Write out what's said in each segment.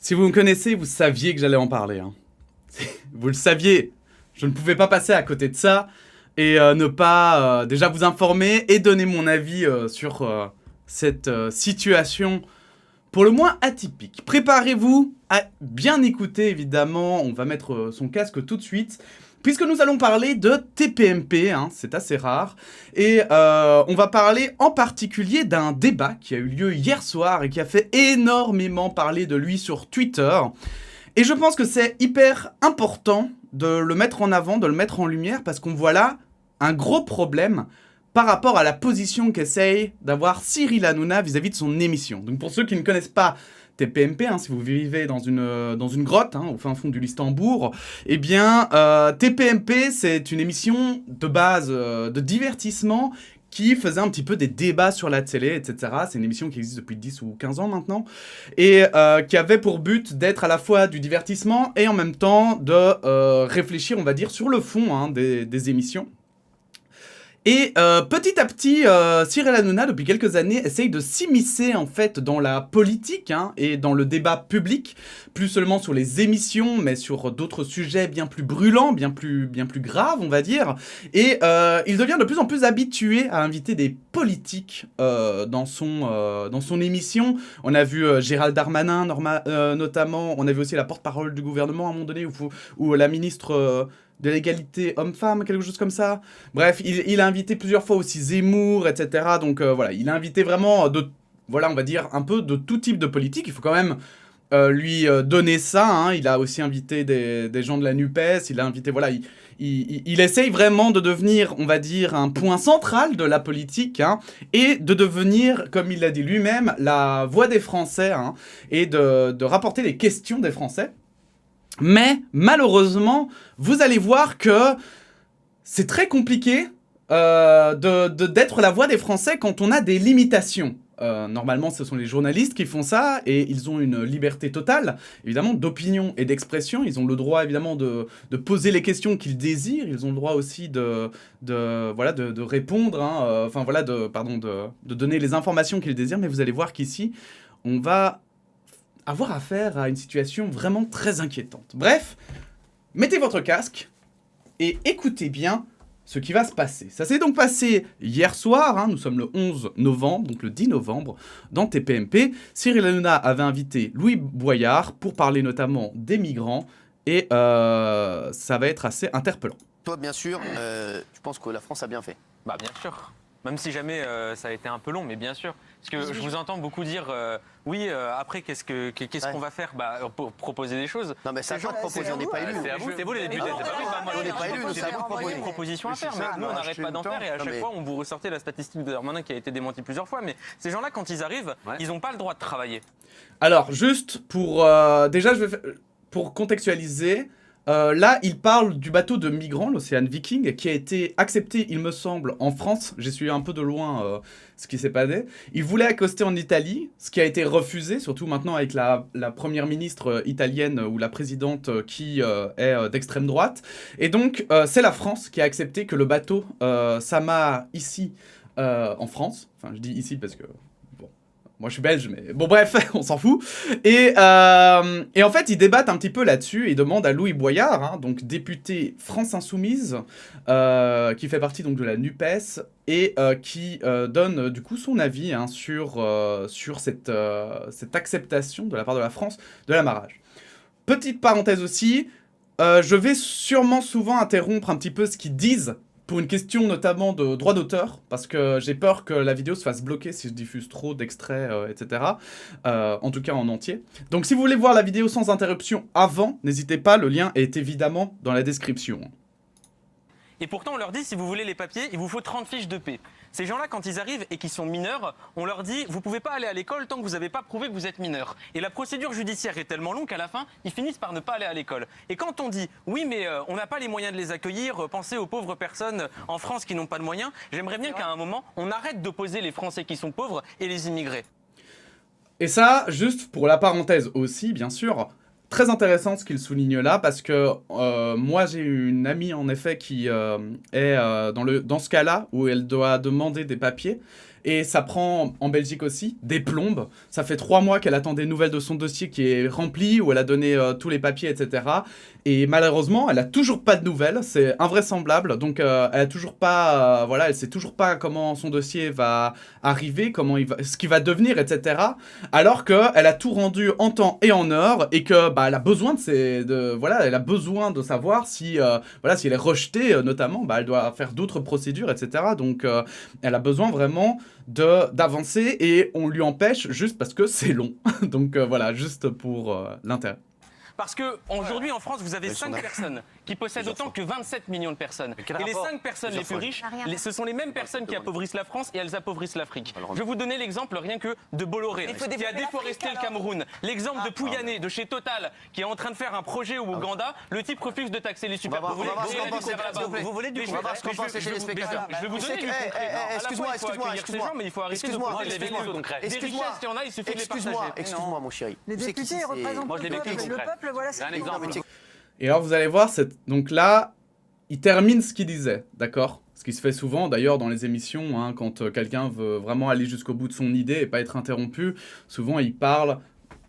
Si vous me connaissez, vous saviez que j'allais en parler. Hein. Vous le saviez. Je ne pouvais pas passer à côté de ça et ne pas déjà vous informer et donner mon avis sur cette situation pour le moins atypique. Préparez-vous à bien écouter, évidemment. On va mettre son casque tout de suite. Puisque nous allons parler de TPMP, hein, c'est assez rare, et on va parler en particulier d'un débat qui a eu lieu hier soir et qui a fait énormément parler de lui sur Twitter. Et je pense que c'est hyper important de le mettre en avant, de le mettre en lumière, parce qu'on voit là un gros problème par rapport à la position qu'essaye d'avoir Cyril Hanouna vis-à-vis de son émission. Donc pour ceux qui ne connaissent pas TPMP, hein, si vous vivez dans une grotte, hein, au fin fond du Listembourg, eh bien, TPMP, c'est une émission de base de divertissement qui faisait un petit peu des débats sur la télé, etc. C'est une émission qui existe depuis 10 ou 15 ans maintenant, et qui avait pour but d'être à la fois du divertissement et en même temps de réfléchir, on va dire, sur le fond hein, des émissions. Et petit à petit, Cyril Hanouna, depuis quelques années, essaye de s'immiscer en fait dans la politique hein, et dans le débat public, plus seulement sur les émissions, mais sur d'autres sujets bien plus brûlants, bien plus graves, on va dire. Et il devient de plus en plus habitué à inviter des politiques dans son émission. On a vu Gérald Darmanin notamment, on a vu aussi la porte-parole du gouvernement à un moment donné, où la ministre... de l'égalité homme-femme, quelque chose comme ça. Bref, il a invité plusieurs fois aussi Zemmour, etc. Donc voilà, il a invité vraiment voilà, on va dire un peu de tout type de politique. Il faut quand même lui donner ça. Hein. Il a aussi invité des gens de la NUPES. Il a invité, voilà, il essaye vraiment de devenir, on va dire, un point central de la politique hein, et de devenir, comme il l'a dit lui-même, la voix des Français hein, et de rapporter les questions des Français. Mais malheureusement, vous allez voir que c'est très compliqué d'être la voix des Français quand on a des limitations. Normalement, ce sont les journalistes qui font ça et ils ont une liberté totale, évidemment, d'opinion et d'expression. Ils ont le droit, évidemment, de poser les questions qu'ils désirent. Ils ont le droit aussi de répondre, hein, enfin voilà, de donner les informations qu'ils désirent. Mais vous allez voir qu'ici, on va avoir affaire à une situation vraiment très inquiétante. Bref, mettez votre casque et écoutez bien ce qui va se passer. Ça s'est donc passé hier soir, hein, nous sommes le 11 novembre, donc le 10 novembre, dans TPMP. Cyril Hanouna avait invité Louis Boyard pour parler notamment des migrants et ça va être assez interpellant. Toi, bien sûr, tu penses que la France a bien fait? Bah bien sûr. Même si jamais ça a été un peu long, mais bien sûr. Parce que je vous entends beaucoup dire, oui, après, qu'est-ce qu'on va faire pour proposer des choses. Non, mais c'est à toi de proposer, on n'est pas élus. C'est vous les députés, c'est pas nous. On n'est pas élus, nous, c'est à vous de proposer. Des propositions à faire, mais nous, on n'arrête pas d'en faire. Et à chaque fois, on vous ressortait la statistique de Darmanin qui a été démentie plusieurs fois. Mais ces gens-là, quand ils arrivent, ils n'ont pas le droit de travailler. Alors, juste pour... déjà, pour contextualiser... là, il parle du bateau de migrants, l'Océan Viking, qui a été accepté, il me semble, en France. J'ai suivi un peu de loin ce qui s'est passé. Il voulait accoster en Italie, ce qui a été refusé, surtout maintenant avec la première ministre italienne ou la présidente qui est d'extrême droite. Et donc, c'est la France qui a accepté que le bateau s'amarre ici, en France. Enfin, je dis ici parce que... Moi, je suis belge, mais bon, bref, on s'en fout. Et en fait, ils débattent un petit peu là-dessus et demandent à Louis Boyard, hein, donc député France Insoumise, qui fait partie donc de la NUPES, et qui donne du coup son avis hein, sur cette acceptation de la part de la France de l'amarrage. Petite parenthèse aussi, je vais sûrement souvent interrompre un petit peu ce qu'ils disent, pour une question notamment de droit d'auteur, parce que j'ai peur que la vidéo se fasse bloquer si je diffuse trop d'extraits, etc. En tout cas en entier. Donc si vous voulez voir la vidéo sans interruption avant, n'hésitez pas, le lien est évidemment dans la description. Et pourtant, on leur dit, si vous voulez les papiers, il vous faut 30 fiches de paix. Ces gens-là, quand ils arrivent et qu'ils sont mineurs, on leur dit, vous ne pouvez pas aller à l'école tant que vous n'avez pas prouvé que vous êtes mineur. Et la procédure judiciaire est tellement longue qu'à la fin, ils finissent par ne pas aller à l'école. Et quand on dit, oui, mais on n'a pas les moyens de les accueillir, pensez aux pauvres personnes en France qui n'ont pas de moyens, j'aimerais bien qu'à un moment, on arrête d'opposer les Français qui sont pauvres et les immigrés. Et ça, juste pour la parenthèse aussi, bien sûr... Très intéressant ce qu'il souligne là, parce que moi j'ai une amie en effet qui est dans ce cas-là où elle doit demander des papiers. Et ça prend, en Belgique aussi, des plombes. Ça fait 3 mois qu'elle attend des nouvelles de son dossier qui est rempli, où elle a donné tous les papiers, etc. Et malheureusement, elle a toujours pas de nouvelles. C'est invraisemblable. Donc, elle a toujours pas... voilà, elle sait toujours pas comment son dossier va arriver, ce qu'il va devenir, etc. Alors qu'elle a tout rendu en temps et en heure, et que bah, elle a besoin elle a besoin de savoir si, si elle est rejetée, notamment, bah, elle doit faire d'autres procédures, etc. Donc, elle a besoin vraiment d'avancer, et on lui empêche juste parce que c'est long. Donc voilà, juste pour l'intérêt. Parce que aujourd'hui en France, vous avez Ils sont 5 d'accord. personnes qui possèdent autant que 27 millions de personnes. Et les 5 personnes les plus riches, ce sont les mêmes personnes qui appauvrissent la France et elles appauvrissent l'Afrique. Je vais vous donner l'exemple rien que de Bolloré, qui a déforesté le Cameroun. L'exemple de Pouyanné, de chez Total, qui est en train de faire un projet au Ouganda. Le type refuse de taxer les super. Vous voulez du coup, on va voir ce qu'on pense chez les spectateurs. Je vais vous donner du concret. Excuse-moi, Mais il faut arrêter de proposer des vidéos concrètes. Des richesses, il y en a, il suffit de les partager. Excuse-moi, mon chéri. Les Tu sais qui députés c'est, représentent moi, je l'ai le vécu peuple. Le concret. peuple, voilà, c'est Un exemple. Et alors, vous allez voir, donc là, il termine ce qu'il disait, d'accord? Ce qui se fait souvent, d'ailleurs, dans les émissions, hein, quand quelqu'un veut vraiment aller jusqu'au bout de son idée et pas être interrompu, souvent, il parle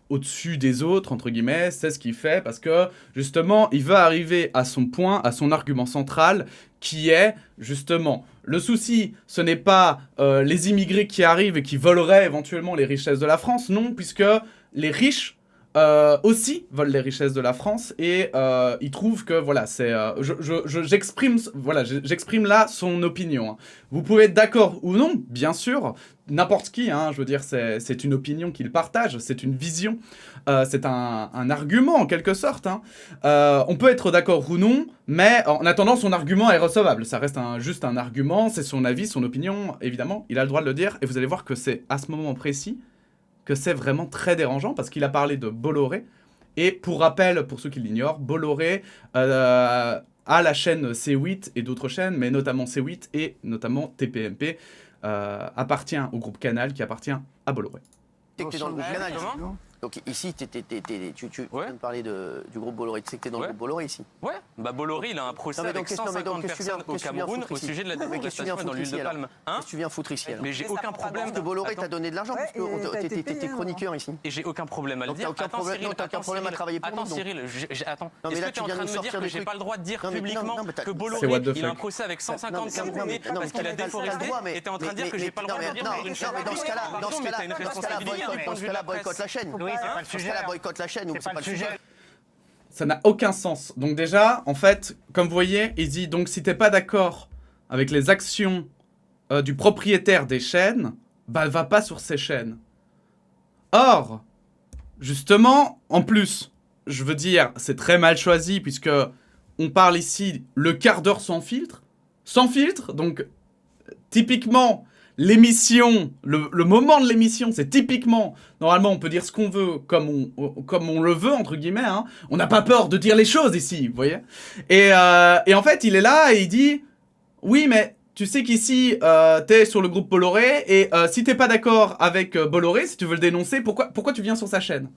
au-dessus des autres, entre guillemets, c'est ce qu'il fait, parce que, justement, il veut arriver à son point, à son argument central, qui est, justement, le souci, ce n'est pas les immigrés qui arrivent et qui voleraient éventuellement les richesses de la France, non, puisque les riches aussi volent les richesses de la France, et il trouve que, voilà, j'exprime là son opinion. Hein. Vous pouvez être d'accord ou non, bien sûr, n'importe qui, hein, je veux dire, c'est une opinion qu'il partage, c'est une vision, c'est un argument en quelque sorte. Hein. On peut être d'accord ou non, mais en attendant, son argument est recevable. Ça reste juste un argument, c'est son avis, son opinion, évidemment, il a le droit de le dire, et vous allez voir que c'est à ce moment précis que c'est vraiment très dérangeant, parce qu'il a parlé de Bolloré, et pour rappel, pour ceux qui l'ignorent, Bolloré a la chaîne C8 et d'autres chaînes, mais notamment C8 et notamment TPMP, appartient au groupe Canal, qui appartient à Bolloré. Tu sais que t'es dans le groupe Canal ici. Comment Donc ici, tu Ouais. viens de parler du groupe Bolloré. Tu sais que t'es dans le Ouais. groupe Bolloré ici. Ouais, bah Bolloré, il a un procès Non, mais avec donc, qu'est-ce- non, mais 150 donc, qu'est-ce que tu viens- personnes au qu'est-ce que tu viens Cameroun foutre au ici sujet de la Mais qu'est-ce que tu viens déforestation dans foutre l'huile de ici, alors palme. Hein? Qu'est-ce que tu viens foutre ici alors Mais j'ai aucun problème. Parce que Bolloré Attends. t'a donné de l'argent, Ouais, parce que et t'as été t'es payé, chroniqueur ici. Et j'ai aucun problème à le Donc, dire. t'as aucun Attends, problème- Cyril, non, t'as aucun attends, problème à Cyril, travailler pour attends, nous, donc. Cyril, attends. Non, mais Est-ce là, que tu es tu en viens train de de nous me dire sortir que des j'ai trucs. pas le droit de dire Non, mais- publiquement non, mais t'as- que C'est Bolloré, what the il a un fuck. procès avec 150 Non, mais- Camerounais non, mais- parce qu'il a non, mais t'as le déforesté droit, mais- et t'es en train de dire que j'ai pas le droit de dire non, pour une mais chaîne dans ce publique. cas-là, Pardon, mais t'as une responsabilité du point de vue de la presse. boycotte la chaîne. Oui, c'est pas Hein le sujet. Dans ce cas-là, boycotte la chaîne, ou c'est pas le sujet. Ça n'a aucun sens. Donc déjà, en fait, comme vous voyez, il dit, donc si t'es pas d'accord avec les actions du propriétaire des chaînes, bah va pas sur ces chaînes. Or, justement, en plus, je veux dire, c'est très mal choisi, puisque on parle ici le quart d'heure sans filtre. Sans filtre, donc typiquement, l'émission, le moment de l'émission, c'est typiquement, normalement on peut dire ce qu'on veut, comme on le veut, entre guillemets, hein. On n'a pas peur de dire les choses ici, vous voyez. Et en fait, il est là et il dit, oui, mais tu sais qu'ici, t'es sur le groupe Bolloré, et si t'es pas d'accord avec Bolloré, si tu veux le dénoncer, pourquoi tu viens sur sa chaîne?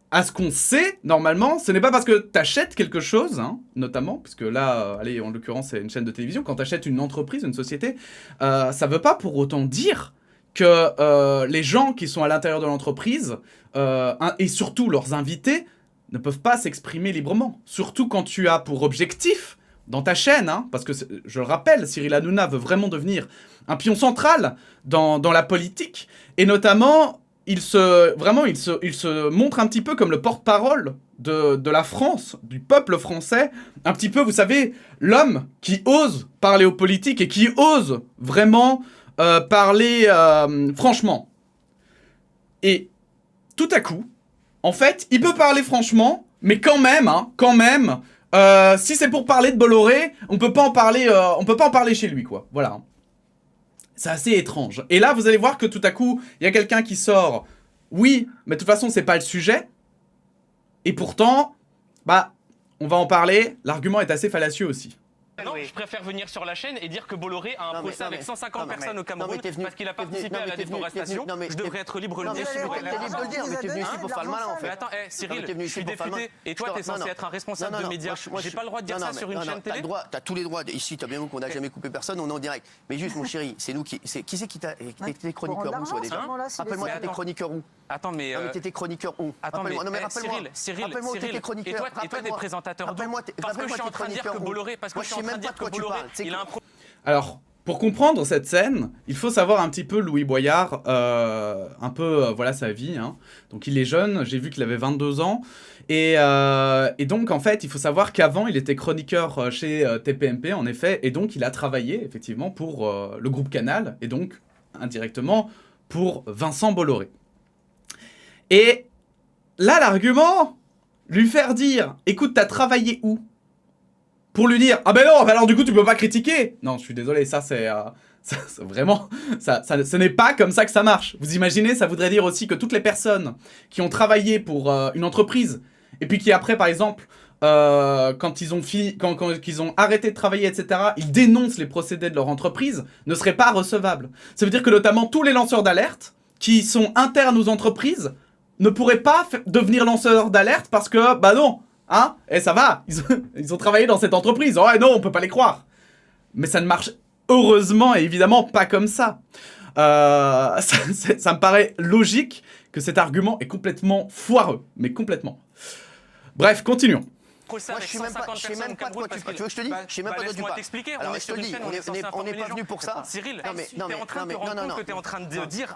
À ce qu'on sait, normalement, ce n'est pas parce que t'achètes quelque chose, hein, notamment, puisque là, allez, en l'occurrence, c'est une chaîne de télévision, quand t'achètes une entreprise, une société, ça veut pas pour autant dire que les gens qui sont à l'intérieur de l'entreprise, et surtout leurs invités, ne peuvent pas s'exprimer librement. Surtout quand tu as pour objectif, dans ta chaîne, hein, parce que, je le rappelle, Cyril Hanouna veut vraiment devenir un pion central dans la politique, et notamment... Il se montre un petit peu comme le porte-parole de la France, du peuple français. Un petit peu, vous savez, l'homme qui ose parler aux politiques et qui ose vraiment parler franchement. Et tout à coup, en fait, il peut parler franchement, mais quand même, si c'est pour parler de Bolloré, on peut pas en parler chez lui, quoi. Voilà. C'est assez étrange. Et là, vous allez voir que tout à coup, il y a quelqu'un qui sort. Oui, mais de toute façon, c'est pas le sujet. Et pourtant, bah, on va en parler. L'argument est assez fallacieux aussi. Non, je préfère venir sur la chaîne et dire que Bolloré a un procès avec 150 personnes au Cameroun parce qu'il a participé à la déforestation. Je devrais être libre de le dire. T'es libre de le dire, mais t'es venu ici pour faire le malin en fait. Mais attends, Cyril, je suis député et toi t'es censé être un responsable de médias. J'ai pas le droit de dire ça sur une chaîne télé. T'as tous les droits. Ici, t'as bien vu qu'on n'a jamais coupé personne, on est en direct. Mais juste, mon chéri, c'est nous qui. Qui c'est qui t'a été chroniqueur où, toi déjà? Rappelle-moi, t'étais chroniqueur où? Attends, mais. Non, mais t'étais chroniqueur où? Attends, mais Cyril, et toi t'es présentateur d'où? Parce que je suis en train de dire que Bolloré, il a un problème. Alors, pour comprendre cette scène, il faut savoir un petit peu Louis Boyard, voilà sa vie. Hein. Donc il est jeune, j'ai vu qu'il avait 22 ans. Et donc en fait, il faut savoir qu'avant, il était chroniqueur chez TPMP, en effet. Et donc il a travaillé effectivement pour le groupe Canal, et donc indirectement pour Vincent Bolloré. Et là, l'argument, lui faire dire, écoute, t'as travaillé où? Pour lui dire, ah ben non, alors du coup tu peux pas critiquer. Non, je suis désolé, ça c'est vraiment, ce n'est pas comme ça que ça marche. Vous imaginez, ça voudrait dire aussi que toutes les personnes qui ont travaillé pour une entreprise, et puis qui après par exemple, quand ils ont arrêté de travailler, etc., ils dénoncent les procédés de leur entreprise, ne seraient pas recevables. Ça veut dire que notamment tous les lanceurs d'alerte, qui sont internes aux entreprises, ne pourraient pas devenir lanceurs d'alerte parce que, bah non, hein, et ça va, ils ont travaillé dans cette entreprise. Oh non, on peut pas les croire. Mais ça ne marche heureusement et évidemment pas comme ça. Ça me paraît logique que cet argument est complètement foireux, mais complètement. Bref, continuons. Moi, je sais même pas de quoi tu parles. Tu veux que je te dise? Je sais même pas de quoi tu parles. Alors, je te dis, on n'est pas venu pour ça. Cyril, t'es en train de te rendre compte que t'es en train de dire...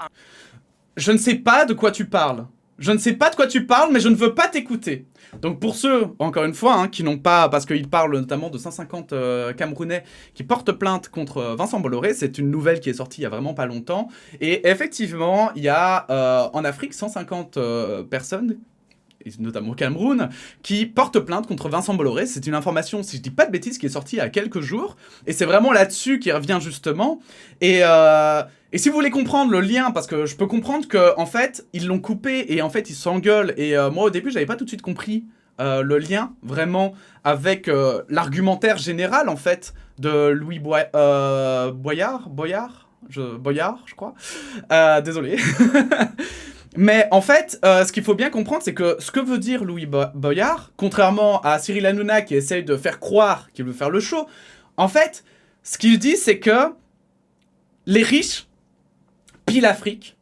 Je ne sais pas de quoi tu parles. Je ne sais pas de quoi tu parles, mais je ne veux pas t'écouter. Donc pour ceux, encore une fois, hein, qui n'ont pas... Parce qu'il parle notamment de 150 Camerounais qui portent plainte contre Vincent Bolloré. C'est une nouvelle qui est sortie il y a vraiment pas longtemps. Et effectivement, il y a en Afrique 150 personnes, notamment au Cameroun, qui portent plainte contre Vincent Bolloré. C'est une information, si je dis pas de bêtises, qui est sortie il y a quelques jours. Et c'est vraiment là-dessus qu'il revient justement. Et si vous voulez comprendre le lien, parce que je peux comprendre que en fait, ils l'ont coupé et en fait, ils s'engueulent. Et moi, au début, j'avais pas tout de suite compris le lien, vraiment, avec l'argumentaire général, en fait, de Louis Boyard, je crois. Désolé. Mais en fait, ce qu'il faut bien comprendre, c'est que ce que veut dire Louis Boyard, contrairement à Cyril Hanouna qui essaye de faire croire qu'il veut faire le show, en fait, ce qu'il dit, c'est que les riches pillent l'Afrique.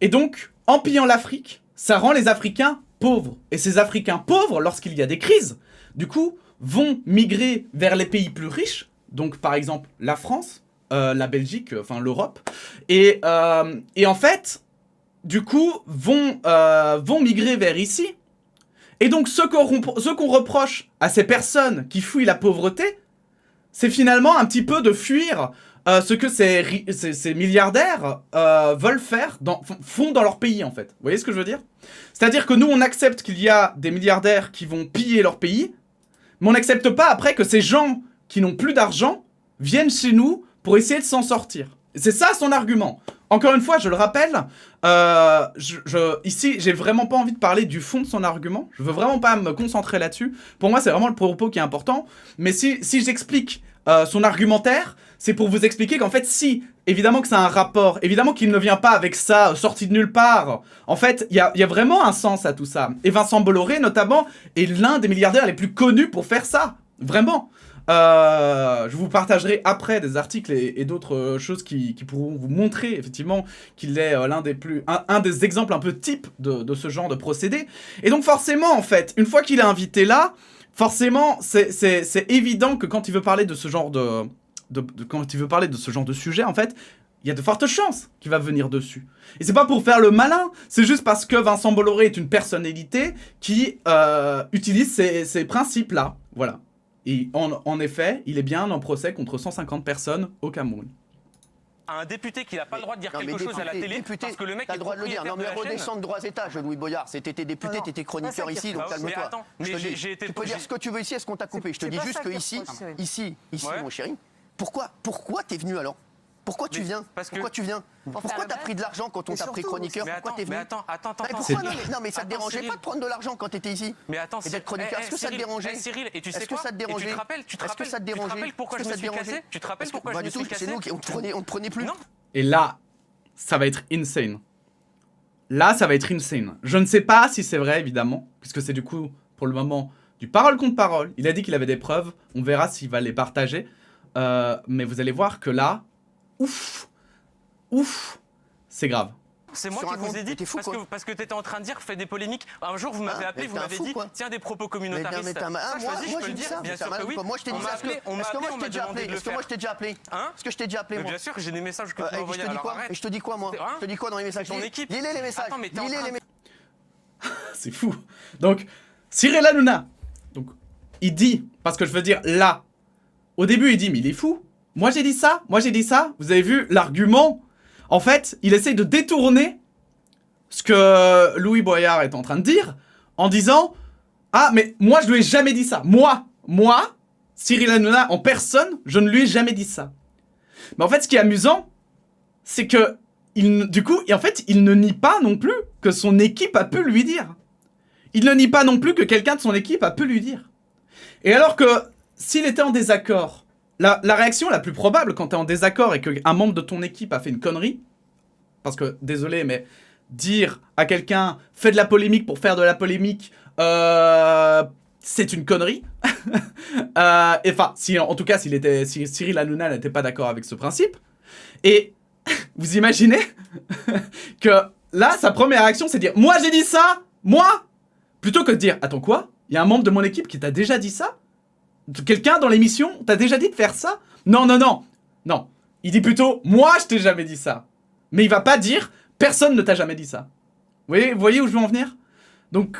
Et donc, en pillant l'Afrique, ça rend les Africains pauvres. Et ces Africains pauvres, lorsqu'il y a des crises, du coup, vont migrer vers les pays plus riches, donc par exemple la France, la Belgique, enfin l'Europe, et en fait... du coup, vont migrer vers ici. Et donc, ce qu'on reproche à ces personnes qui fuient la pauvreté, c'est finalement un petit peu de fuir ce que ces milliardaires veulent faire, font dans leur pays, en fait. Vous voyez ce que je veux dire? C'est-à-dire que nous, on accepte qu'il y a des milliardaires qui vont piller leur pays, mais on n'accepte pas après que ces gens qui n'ont plus d'argent viennent chez nous pour essayer de s'en sortir. C'est ça son argument. Encore une fois, je le rappelle, ici, j'ai vraiment pas envie de parler du fond de son argument. Je veux vraiment pas me concentrer là-dessus. Pour moi, c'est vraiment le propos qui est important. Mais si j'explique son argumentaire, c'est pour vous expliquer qu'en fait, si, évidemment que ça a un rapport, évidemment qu'il ne vient pas avec ça, sorti de nulle part. En fait, il y a vraiment un sens à tout ça. Et Vincent Bolloré, notamment, est l'un des milliardaires les plus connus pour faire ça. Vraiment. Je vous partagerai après des articles et d'autres choses qui pourront vous montrer effectivement qu'il est un des exemples un peu type de ce genre de procédé. Et donc forcément en fait, une fois qu'il est invité là, forcément c'est évident que quand il veut parler de ce genre quand il veut parler de ce genre de sujet en fait, il y a de fortes chances qu'il va venir dessus. Et c'est pas pour faire le malin, c'est juste parce que Vincent Bolloré est une personnalité qui utilise ces principes-là. Voilà. Et en effet, il est bien en procès contre 150 personnes au Cameroun. Un député qui n'a pas le droit de dire quelque chose à la télé, parce que le mec a le droit de le dire. Non mais redescends de droits étages, Louis Boyard. T'étais député, t'étais chroniqueur ici, donc calme-toi. Tu peux dire ce que tu veux ici, est-ce qu'on t'a coupé? Je te dis juste que ici, mon chéri, pourquoi t'es venu alors? Pourquoi tu viens? Pourquoi tu viens? Pourquoi t'as pris de l'argent quand on t'a pris chroniqueur? Pourquoi t'es venu? Attends. Non, mais ça te dérangeait pas de prendre de l'argent quand t'étais ici? Mais attends, et d'être chroniqueur, est-ce que ça te dérangeait? Cyril, et tu sais Est-ce que quoi? ça te dérangeait? Tu te rappelles pourquoi je me suis cassé? Tu te rappelles pourquoi je me suis cassé? C'est nous qui on te prenait plus. Non. Et là, ça va être insane. Là, ça va être insane. Je ne sais pas si c'est vrai, évidemment, puisque c'est du coup, pour le moment, du parole contre parole. Il a dit qu'il avait des preuves. On verra s'il va les partager. Mais vous allez voir que là, ouf, c'est grave. C'est moi qui vous ai dit, parce que t'étais en train de dire, fais des polémiques. Un jour, vous m'avez appelé, vous m'avez dit, tiens, des propos communautaristes. Moi, je peux dire, bien sûr que oui. Moi, je t'ai dit ça. Est-ce que moi, je t'ai déjà appelé? Est-ce que moi, je t'ai déjà appelé? Est-ce que je t'ai déjà appelé, moi? Bien sûr, j'ai des messages que tu m'as envoyés. Et je te dis quoi, moi? Je te dis quoi dans les messages? Ton équipe. Lis-les, les messages. C'est fou. Donc, Cyril Hanouna, donc, il dit, parce que je veux dire, là, au début, il dit, mais il est fou. Moi, j'ai dit ça. Vous avez vu l'argument? En fait, il essaye de détourner ce que Louis Boyard est en train de dire en disant « Ah, mais moi, je lui ai jamais dit ça. Moi, Cyril Hanouna, en personne, je ne lui ai jamais dit ça. » Mais en fait, ce qui est amusant, c'est que, du coup, en fait, il ne nie pas non plus que son équipe a pu lui dire. Il ne nie pas non plus que quelqu'un de son équipe a pu lui dire. Et alors que, s'il était en désaccord, la réaction la plus probable quand tu es en désaccord et qu'un membre de ton équipe a fait une connerie, parce que, désolé, mais dire à quelqu'un « fais de la polémique pour faire de la polémique », c'est une connerie. Enfin, en tout cas, si Cyril Hanouna n'était pas d'accord avec ce principe. Et vous imaginez que là, sa première réaction, c'est de dire « Moi, j'ai dit ça, moi !» Plutôt que de dire « Attends, quoi? Il y a un membre de mon équipe qui t'a déjà dit ça? Quelqu'un dans l'émission t'a déjà dit de faire ça? Non. Non. Il dit plutôt « Moi, je t'ai jamais dit ça. » Mais il va pas dire « Personne ne t'a jamais dit ça. » Vous voyez où je veux en venir? Donc,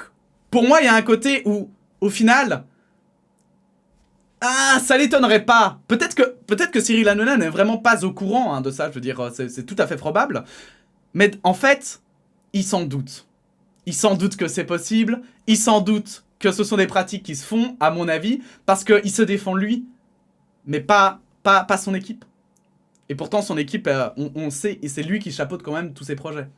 pour moi, il y a un côté où, au final... Ah, ça l'étonnerait pas. Peut-être que Cyril Hanouna n'est vraiment pas au courant de ça. Je veux dire, c'est tout à fait probable. Mais en fait, il s'en doute. Il s'en doute que c'est possible. Il s'en doute que ce sont des pratiques qui se font, à mon avis, parce qu'il se défend lui, mais pas son équipe. Et pourtant, son équipe, on sait, et c'est lui qui chapeaute quand même tous ses projets.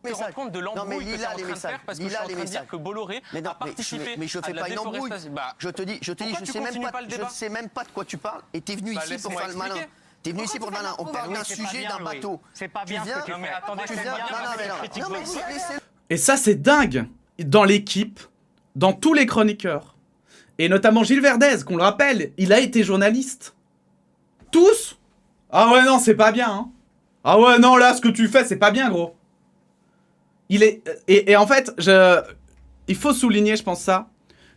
Je rends compte de l'embrouille que tu es en train de faire parce que je suis en train de dire que Bolloré a participé mais je fais pas une embrouille. Je te dis, je sais même pas de quoi tu parles et t'es venu ici pour faire le malin. T'es venu ici pour le malin. On parle d'un sujet, d'un bateau. C'est pas bien ce que tu fais. Et ça, c'est dingue. Dans l'équipe, dans tous les chroniqueurs, et notamment Gilles Verdez, qu'on le rappelle, il a été journaliste. Tous. Ah ouais, non, c'est pas bien, hein. Ah ouais, non, là, ce que tu fais, c'est pas bien, gros. Et en fait, il faut souligner, je pense ça,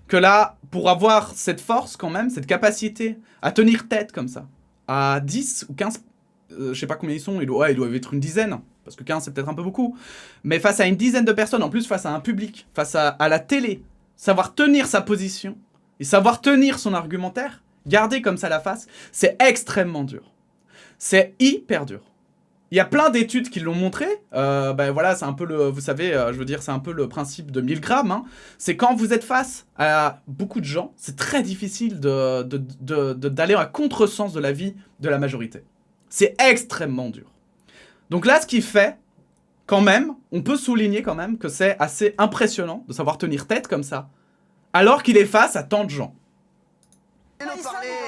que là, pour avoir cette force quand même, cette capacité à tenir tête comme ça, à 10 ou 15, je sais pas combien ils sont, ils doivent être une dizaine, parce que 15 c'est peut-être un peu beaucoup, mais face à une dizaine de personnes, en plus face à un public, face à la télé, savoir tenir sa position, et savoir tenir son argumentaire, garder comme ça la face, c'est extrêmement dur. C'est hyper dur. Il y a plein d'études qui l'ont montré. Ben voilà, c'est un peu le, vous savez, je veux dire, c'est un peu le principe de Milgram. Hein. C'est quand vous êtes face à beaucoup de gens, c'est très difficile d'aller à contresens de la vie de la majorité. C'est extrêmement dur. Donc là, ce qu'il fait, quand même, on peut souligner quand même que c'est assez impressionnant de savoir tenir tête comme ça, alors qu'il est face à tant de gens.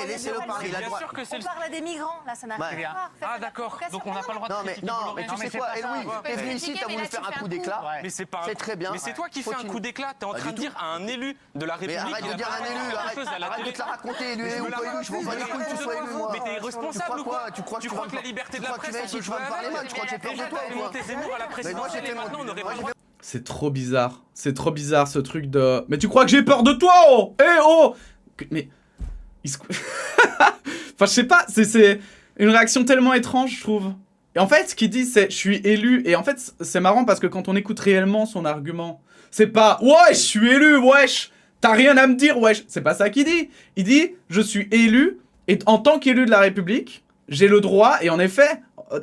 Laissez-le parler. On parle à des migrants, là, ça n'a rien à voir. Ah d'accord, donc on n'a pas le droit de critiquer Non, mais tu sais quoi, Louis, t'es venu ici, t'as voulu faire un coup d'éclat. Mais c'est pas... C'est très bien. Mais c'est toi qui fais un coup d'éclat, t'es en train de dire à un élu de la République... Mais arrête de dire un élu, arrête de te la raconter, élu ou pas élu, je m'en bats les couilles que tu sois élu, moi. Mais t'es responsable ou quoi? Tu crois que la liberté de la presse, tu vas me parler mal, tu crois que j'ai peur de toi ou quoi? Zemmour à la présidentielle et maintenant on n'aurait pas le droit... C'est trop bizarre ce truc de... Mais tu crois que j'ai peur de toi, oh? Eh oh! Mais... Enfin, je sais pas, c'est une réaction tellement étrange, je trouve. Et en fait, ce qu'il dit, c'est « je suis élu ». Et en fait, c'est marrant parce que quand on écoute réellement son argument, c'est pas « ouais, je suis élu, wesh, t'as rien à me dire, wesh ». C'est pas ça qu'il dit. Il dit « je suis élu et en tant qu'élu de la République, j'ai le droit ». Et en effet,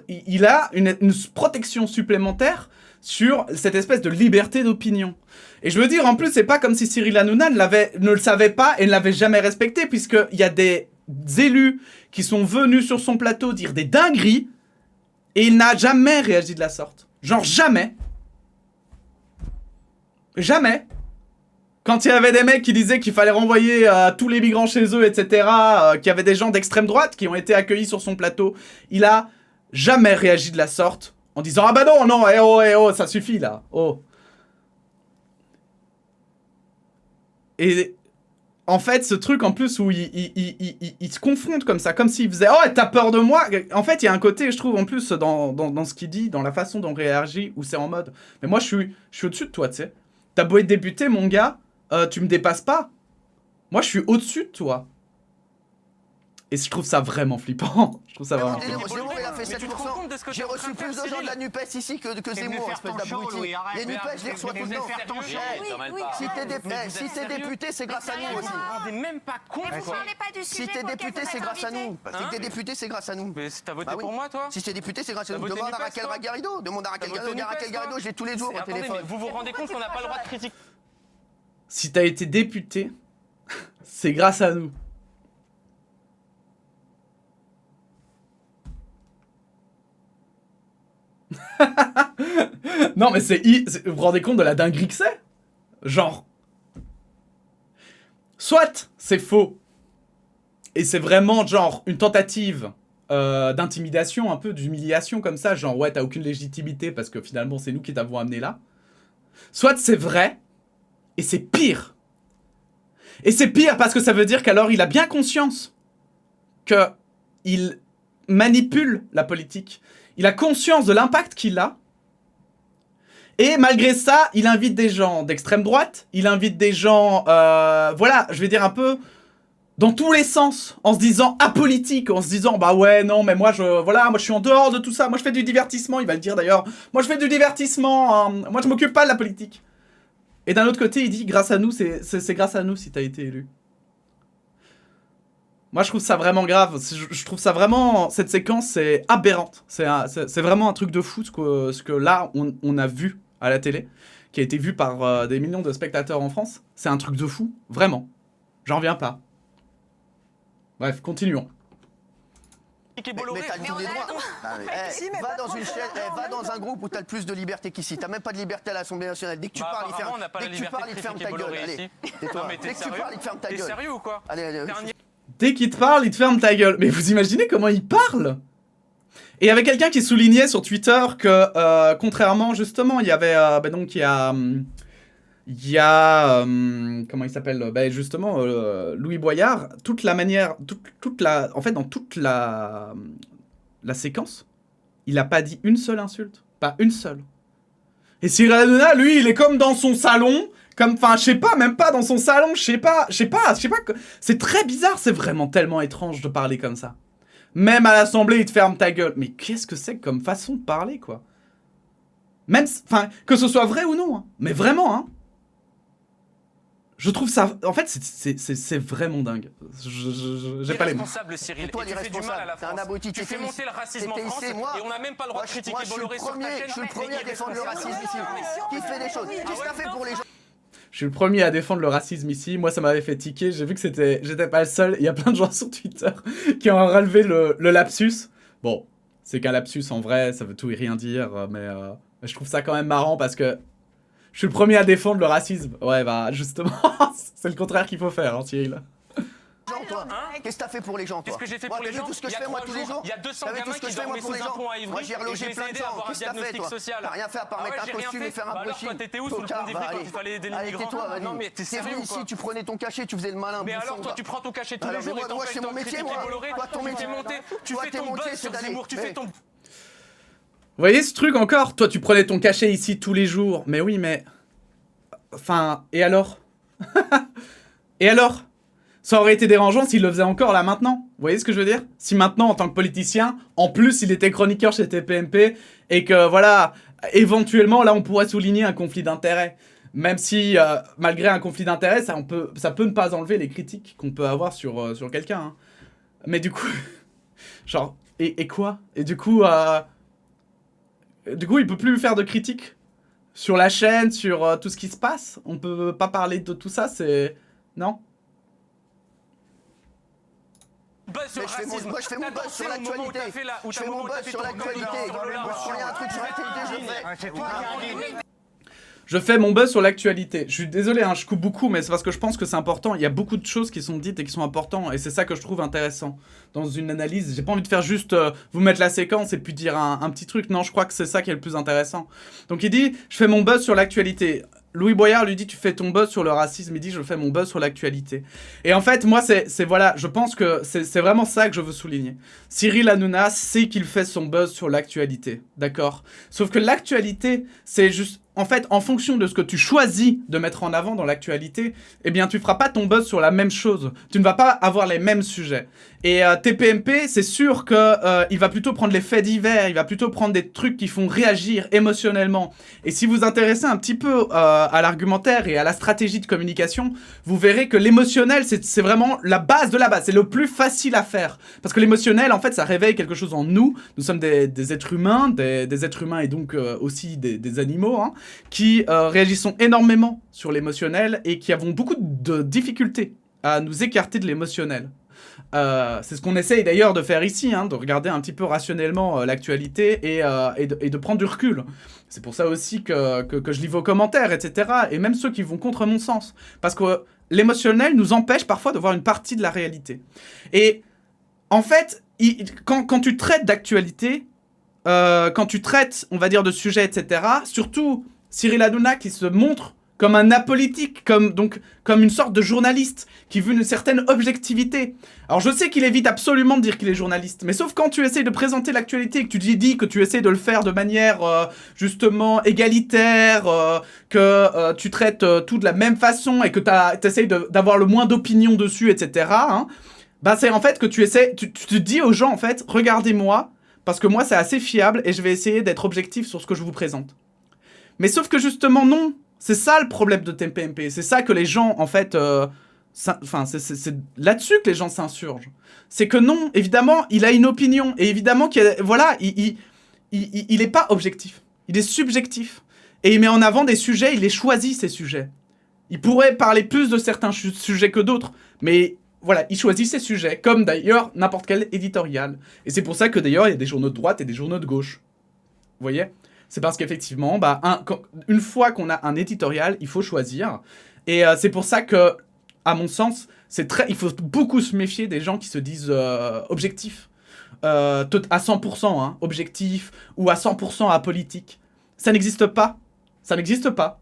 il a une protection supplémentaire sur cette espèce de liberté d'opinion. Et je veux dire, en plus, c'est pas comme si Cyril Hanouna ne le savait pas et ne l'avait jamais respecté, puisqu'il y a des élus qui sont venus sur son plateau dire des dingueries et il n'a jamais réagi de la sorte. Genre jamais. Jamais. Quand il y avait des mecs qui disaient qu'il fallait renvoyer tous les migrants chez eux, etc., qu'il y avait des gens d'extrême droite qui ont été accueillis sur son plateau, il a jamais réagi de la sorte en disant « Ah bah non, non, eh oh, ça suffit là, oh ». Et en fait, ce truc en plus où il se confronte comme ça, comme s'il faisait « Oh, t'as peur de moi ?» En fait, il y a un côté, je trouve, en plus, dans ce qu'il dit, dans la façon dont il réagit, où c'est en mode « Mais moi, je suis au-dessus de toi, tu sais. T'as beau être député, mon gars, tu me dépasses pas. Moi, je suis au-dessus de toi. » Et je trouve ça vraiment flippant. Je trouve ça vraiment flippant. Zemmour, il a fait 7%. J'ai reçu plus de gens de la NUPES ici que Zemmour, espèce d'abruti. Les NUPES, je les reçois tout le temps. Si t'es député, c'est grâce à nous aussi. On n'est même pas compte. Si t'es député, c'est grâce à nous. Si t'es député, c'est grâce à nous. Mais t'as voté pour moi, toi? Si t'es député, c'est grâce à nous. Demande à Raquel Garrido. Demande à Raquel Garrido, je l'ai tous les jours au téléphone. Vous vous rendez compte qu'on n'a pas le droit de critiquer? Si t'as été député, c'est grâce à nous. Non mais vous vous rendez compte de la dinguerie que c'est? Genre... Soit c'est faux, et c'est vraiment genre une tentative d'intimidation, un peu d'humiliation comme ça, genre ouais t'as aucune légitimité parce que finalement c'est nous qui t'avons amené là. Soit c'est vrai, et c'est pire. Et c'est pire parce que ça veut dire qu'alors il a bien conscience que il manipule la politique. Il a conscience de l'impact qu'il a. Et malgré ça, il invite des gens d'extrême droite. Il invite des gens, voilà, je vais dire un peu dans tous les sens, en se disant apolitique, en se disant bah ouais non mais moi je suis en dehors de tout ça. Moi je fais du divertissement. Il va le dire d'ailleurs. Moi je fais du divertissement. Moi je m'occupe pas de la politique. Et d'un autre côté, il dit grâce à nous, c'est grâce à nous si t'as été élu. Moi, je trouve ça vraiment grave. Je trouve ça vraiment... Cette séquence, c'est aberrante. C'est vraiment un truc de fou ce que là, on a vu à la télé, qui a été vu par des millions de spectateurs en France. C'est un truc de fou. Vraiment. J'en reviens pas. Bref, continuons. Mais t'as tous les droits. Va dans une chaîne, va dans un groupe où t'as le plus de liberté qu'ici. T'as même pas de liberté à l'Assemblée nationale. Dès que tu parles, il te ferme ta gueule. Allez, tais-toi. Dès que tu parles, il te ferme ta gueule. T'es sérieux ou quoi? Allez. Dès qu'il te parle, il te ferme ta gueule. Mais vous imaginez comment il parle? Et il y avait quelqu'un qui soulignait sur Twitter que, contrairement, justement, il y avait... donc, il y a comment il s'appelle? Justement, Louis Boyard. Toute la manière... en fait, dans toute la séquence, il a pas dit une seule insulte. Pas une seule. Et Cyril Hanouna, lui, il est comme dans son salon... Enfin, je sais pas, même pas dans son salon, je sais pas. C'est très bizarre, c'est vraiment tellement étrange de parler comme ça. Même à l'Assemblée, il te ferme ta gueule. Mais qu'est-ce que c'est comme façon de parler, quoi? Même, enfin, que ce soit vrai ou non, hein. Mais vraiment, hein. Je trouve ça... En fait, c'est vraiment dingue. J'ai pas les mots. Cyril, toi, et tu fais du mal à la France. Tu fais monter le racisme en France et on n'a même pas le droit de critiquer Bolloré sur ta chaîne. Je suis le premier à défendre le racisme ici. Qui fait des choses? Qu'est-ce que t'as fait pour les gens? Je suis le premier à défendre le racisme ici. Moi, ça m'avait fait tiquer. J'ai vu que j'étais pas le seul. Il y a plein de gens sur Twitter qui ont relevé le lapsus. Bon, c'est qu'un lapsus en vrai, ça veut tout et rien dire. Mais je trouve ça quand même marrant parce que je suis le premier à défendre le racisme. Ouais, bah justement, c'est le contraire qu'il faut faire, hein, Cyril. Toi, qu'est-ce que t'as fait pour les gens, toi? Qu'est-ce que j'ai fait pour les gens? Tout ce que je fais moi tous les jours. Il y a 200 gamins qui dormaient sous un pont à Ivry. Moi j'ai relogé plein de gens. Qu'est-ce que t'as fait, toi? T'as rien fait à part mettre un costume et faire un brushing. Alors toi t'étais où sur le pont d'Ivry quand il fallait aider les migrants? Tais-toi, Non mais t'es sérieux ici, tu prenais ton cachet, tu faisais le malin. Mais alors toi tu prends ton cachet tous les jours et moi c'est mon métier, moi. Toi ton métier, tu fais ton buzz sur Zemmour, tu fais ton... Vous voyez ce truc encore? Toi, tu prenais ton cachet ici tous les jours. Mais oui, mais... Enfin, et alors? Et alors? Ça aurait été dérangeant s'il le faisait encore là maintenant. Vous voyez ce que je veux dire? Si maintenant, en tant que politicien, en plus il était chroniqueur chez TPMP et que voilà, éventuellement là on pourrait souligner un conflit d'intérêts. Même si, malgré un conflit d'intérêts, ça peut ne pas enlever les critiques qu'on peut avoir sur quelqu'un. Hein. Mais du coup, genre, et quoi? Et du coup, il peut plus faire de critiques sur la chaîne, sur tout ce qui se passe. On peut pas parler de tout ça, c'est... Non? sur le racisme. Moi, je fais mon buzz sur l'actualité. Je fais mon buzz sur l'actualité. Quand il y a un truc sur l'actualité, je fais. Je fais mon buzz sur l'actualité. Je suis désolé, hein, je coupe beaucoup, mais c'est parce que je pense que c'est important. Il y a beaucoup de choses qui sont dites et qui sont importantes, et c'est ça que je trouve intéressant dans une analyse. J'ai pas envie de faire juste vous mettre la séquence et puis dire un petit truc. Non, je crois que c'est ça qui est le plus intéressant. Donc il dit, je fais mon buzz sur l'actualité. Louis Boyard lui dit, tu fais ton buzz sur le racisme. Il dit, je fais mon buzz sur l'actualité. Et en fait, moi, c'est voilà, je pense que c'est vraiment ça que je veux souligner. Cyril Hanouna sait qu'il fait son buzz sur l'actualité, d'accord? Sauf que l'actualité, c'est juste... En fait, en fonction de ce que tu choisis de mettre en avant dans l'actualité, eh bien, tu feras pas ton buzz sur la même chose. Tu ne vas pas avoir les mêmes sujets. Et TPMP, c'est sûr que il va plutôt prendre les faits divers, il va plutôt prendre des trucs qui font réagir émotionnellement. Et si vous vous intéressez un petit peu à l'argumentaire et à la stratégie de communication, vous verrez que l'émotionnel, c'est vraiment la base de la base. C'est le plus facile à faire. Parce que l'émotionnel, en fait, ça réveille quelque chose en nous. Nous sommes des êtres humains, des êtres humains et donc aussi des animaux, hein, qui réagissons énormément sur l'émotionnel et qui avons beaucoup de difficultés à nous écarter de l'émotionnel. C'est ce qu'on essaye d'ailleurs de faire ici, hein, de regarder un petit peu rationnellement l'actualité et de prendre du recul. C'est pour ça aussi que je lis vos commentaires, etc. Et même ceux qui vont contre mon sens. Parce que l'émotionnel nous empêche parfois de voir une partie de la réalité. Et en fait, quand tu traites d'actualité, quand tu traites, on va dire, de sujets, etc., surtout Cyril Hanouna qui se montre comme un apolitique, comme une sorte de journaliste qui veut une certaine objectivité. Alors je sais qu'il évite absolument de dire qu'il est journaliste, mais sauf quand tu essaies de présenter l'actualité et que tu dis que tu essaies de le faire de manière justement égalitaire, que tu traites tout de la même façon et que tu essaies d'avoir le moins d'opinion dessus, etc., hein, bah c'est en fait que tu te dis aux gens en fait, regardez-moi, parce que moi c'est assez fiable et je vais essayer d'être objectif sur ce que je vous présente. Mais sauf que justement non, c'est ça le problème de TPMP, c'est ça que les gens en fait, c'est là-dessus que les gens s'insurgent. C'est que non, évidemment, il a une opinion et évidemment qu'il est pas objectif, il est subjectif et il met en avant des sujets, il les choisit ces sujets. Il pourrait parler plus de certains sujets que d'autres, mais voilà, il choisit ses sujets comme d'ailleurs n'importe quel éditorial. Et c'est pour ça que d'ailleurs il y a des journaux de droite et des journaux de gauche. Vous voyez ? C'est parce qu'effectivement, une fois qu'on a un éditorial, il faut choisir. Et c'est pour ça que, à mon sens, il faut beaucoup se méfier des gens qui se disent objectifs. À 100% hein, objectifs ou à 100% apolitiques. Ça n'existe pas. Ça n'existe pas.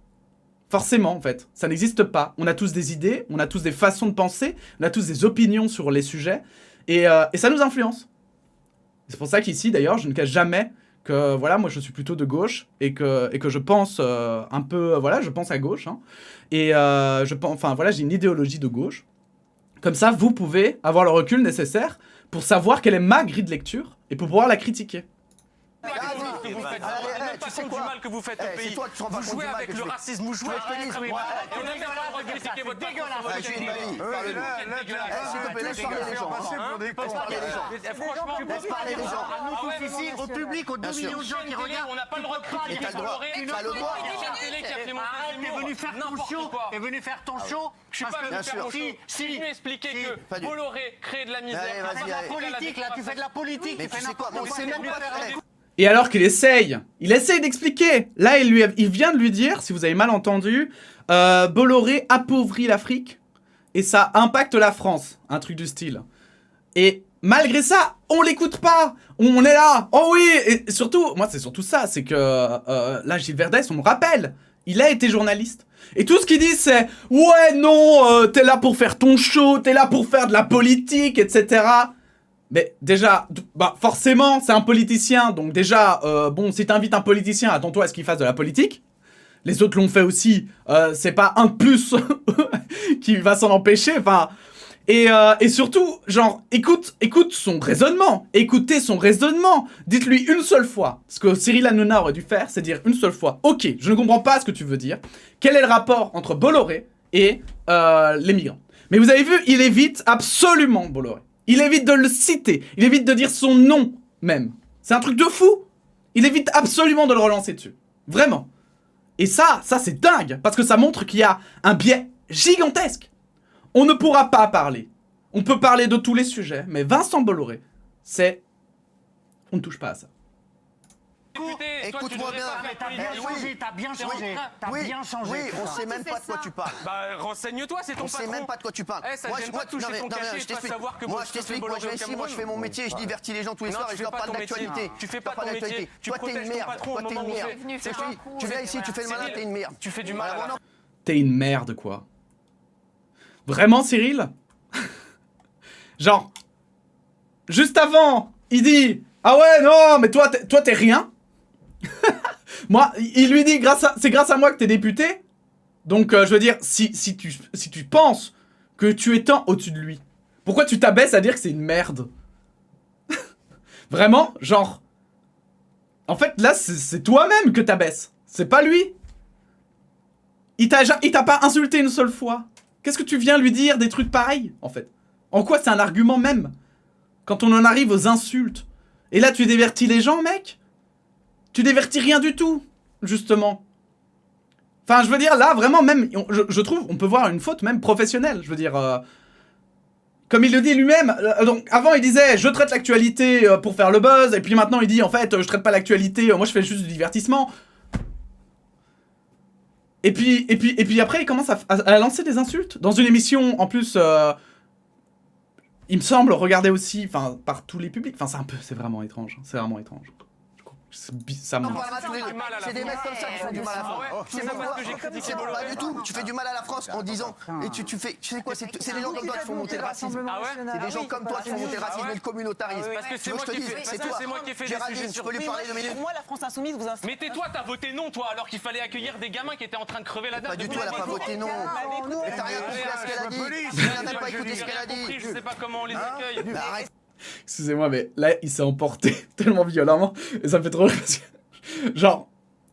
Forcément, en fait. Ça n'existe pas. On a tous des idées, on a tous des façons de penser, on a tous des opinions sur les sujets. Et ça nous influence. C'est pour ça qu'ici, d'ailleurs, je ne cache jamais que voilà, moi je suis plutôt de gauche et que je pense un peu, voilà, je pense à gauche, hein, et j'ai une idéologie de gauche. Comme ça, vous pouvez avoir le recul nécessaire pour savoir quelle est ma grille de lecture et pour pouvoir la critiquer. Tu sais quoi, du mal que vous faites au pays. Vous jouez avec le racisme, vous jouez avec l'extrême droite. Et on a même pas le droit de critiquer votre Nous tous ici, au public, aux 2 millions de gens qui regardent, on n'a pas le droit de critiquer Bolloré. Arrête, t'es venu faire ton show. T'es venu faire ton show. Je suis pas venu faire mon show. Si tu expliquer que Bolloré crée de la misère. Tu fais de la politique là, tu fais de la politique. Tu fais n'importe quoi. C'est même pas. Et alors qu'il essaye d'expliquer. Là, il vient de lui dire, si vous avez mal entendu, Bolloré appauvrit l'Afrique et ça impacte la France, un truc du style. Et malgré ça, on l'écoute pas. On est là. Oh oui. Et surtout, moi c'est surtout ça, c'est que là, Gilles Verdès, on me rappelle, il a été journaliste. Et tout ce qu'il dit, c'est ouais non, t'es là pour faire ton show, t'es là pour faire de la politique, etc. Mais déjà, forcément, c'est un politicien, donc déjà, si t'invites un politicien, attends-toi à ce qu'il fasse de la politique. Les autres l'ont fait aussi, c'est pas un de plus qui va s'en empêcher, enfin... Et surtout, genre, écoute son raisonnement, écoutez son raisonnement, dites-lui une seule fois, ce que Cyril Hanouna aurait dû faire, c'est dire une seule fois, ok, je ne comprends pas ce que tu veux dire, quel est le rapport entre Bolloré et les migrants? Mais vous avez vu, il évite absolument Bolloré. Il évite de le citer, il évite de dire son nom même. C'est un truc de fou. Il évite absolument de le relancer dessus. Vraiment. Et ça c'est dingue, parce que ça montre qu'il y a un biais gigantesque. On ne pourra pas parler On peut parler de tous les sujets, mais Vincent Bolloré, c'est... On ne touche pas à ça. Écoute-moi bien. T'as bien changé. Oui, on sait même pas de quoi tu parles. Bah, renseigne-toi, c'est ton On patron. sait même pas de quoi tu parles. Ça gêne pas de toucher ton cachet et pas savoir que moi je t'explique, moi je vais ici, moi je fais mon métier, je divertis les gens tous les soirs et je leur parle d'actualité. Tu fais pas ton métier, tu Toi t'es une protèges ton merde, patron au toi t'es moment une où merde. on fait. Tu viens ici, tu fais le malin, t'es une merde. Tu fais du mal à la... T'es une merde, quoi. Vraiment, Cyril? Genre, juste avant, il dit « Ah ouais, non, mais toi, t'es rien. » Moi, il lui dit c'est grâce à moi que t'es député. Donc, je veux dire, si tu penses que tu es tant au-dessus de lui, pourquoi tu t'abaisses à dire que c'est une merde? Vraiment, genre... En fait, là, c'est toi-même que t'abaisses. C'est pas lui. Il t'a pas insulté une seule fois. Qu'est-ce que tu viens lui dire des trucs pareils, en fait? En quoi c'est un argument même? Quand on en arrive aux insultes. Et là, tu divertis les gens, mec? Tu divertis rien du tout, justement. Enfin, je veux dire, là, vraiment, même, je trouve, on peut voir une faute même professionnelle. Je veux dire, comme il le dit lui-même, donc, avant, il disait, je traite l'actualité pour faire le buzz, et puis maintenant, il dit, en fait, je traite pas l'actualité, moi, je fais juste du divertissement. Et puis après, il commence à lancer des insultes. Dans une émission, en plus, il me semble, regarder aussi, enfin, par tous les publics. Enfin, c'est vraiment étrange. C'est vraiment étrange. C'est des mecs comme ça qui font du mal à la France. C'est pas parce que j'ai critiqué Bolloré. Pas du tout. Tu fais du mal à la France en disant. Et tu sais quoi, c'est des gens comme toi qui font monter le racisme. C'est des gens comme toi qui font monter le racisme et le communautarisme. Parce que c'est moi qui ai fait des sujets sur lui parler de Pour moi, la France Insoumise vous insulte. Mais tais-toi, t'as voté non, toi, alors qu'il fallait accueillir des gamins qui étaient en train de crever la dalle. Pas du tout, elle a pas voté non. Mais t'as rien compris à ce qu'elle a dit. Tu n'as pas écouté ce qu'elle a dit. Je sais pas comment on les accueille. Excusez-moi, mais là, il s'est emporté tellement violemment. Et ça me fait trop rire parce que... Genre,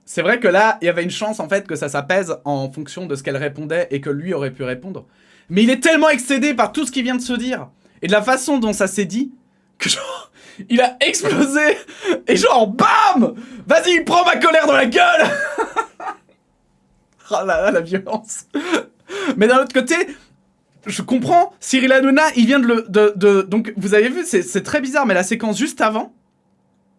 c'est vrai que là, il y avait une chance, en fait, que ça s'apaise en fonction de ce qu'elle répondait et que lui aurait pu répondre. Mais il est tellement excédé par tout ce qui vient de se dire et de la façon dont ça s'est dit que genre, il a explosé et genre, BAM! Vas-y, prends ma colère dans la gueule. Oh là là, la violence. Mais d'un autre côté... Je comprends, Cyril Hanouna, il vient donc, vous avez vu, c'est très bizarre, mais la séquence juste avant,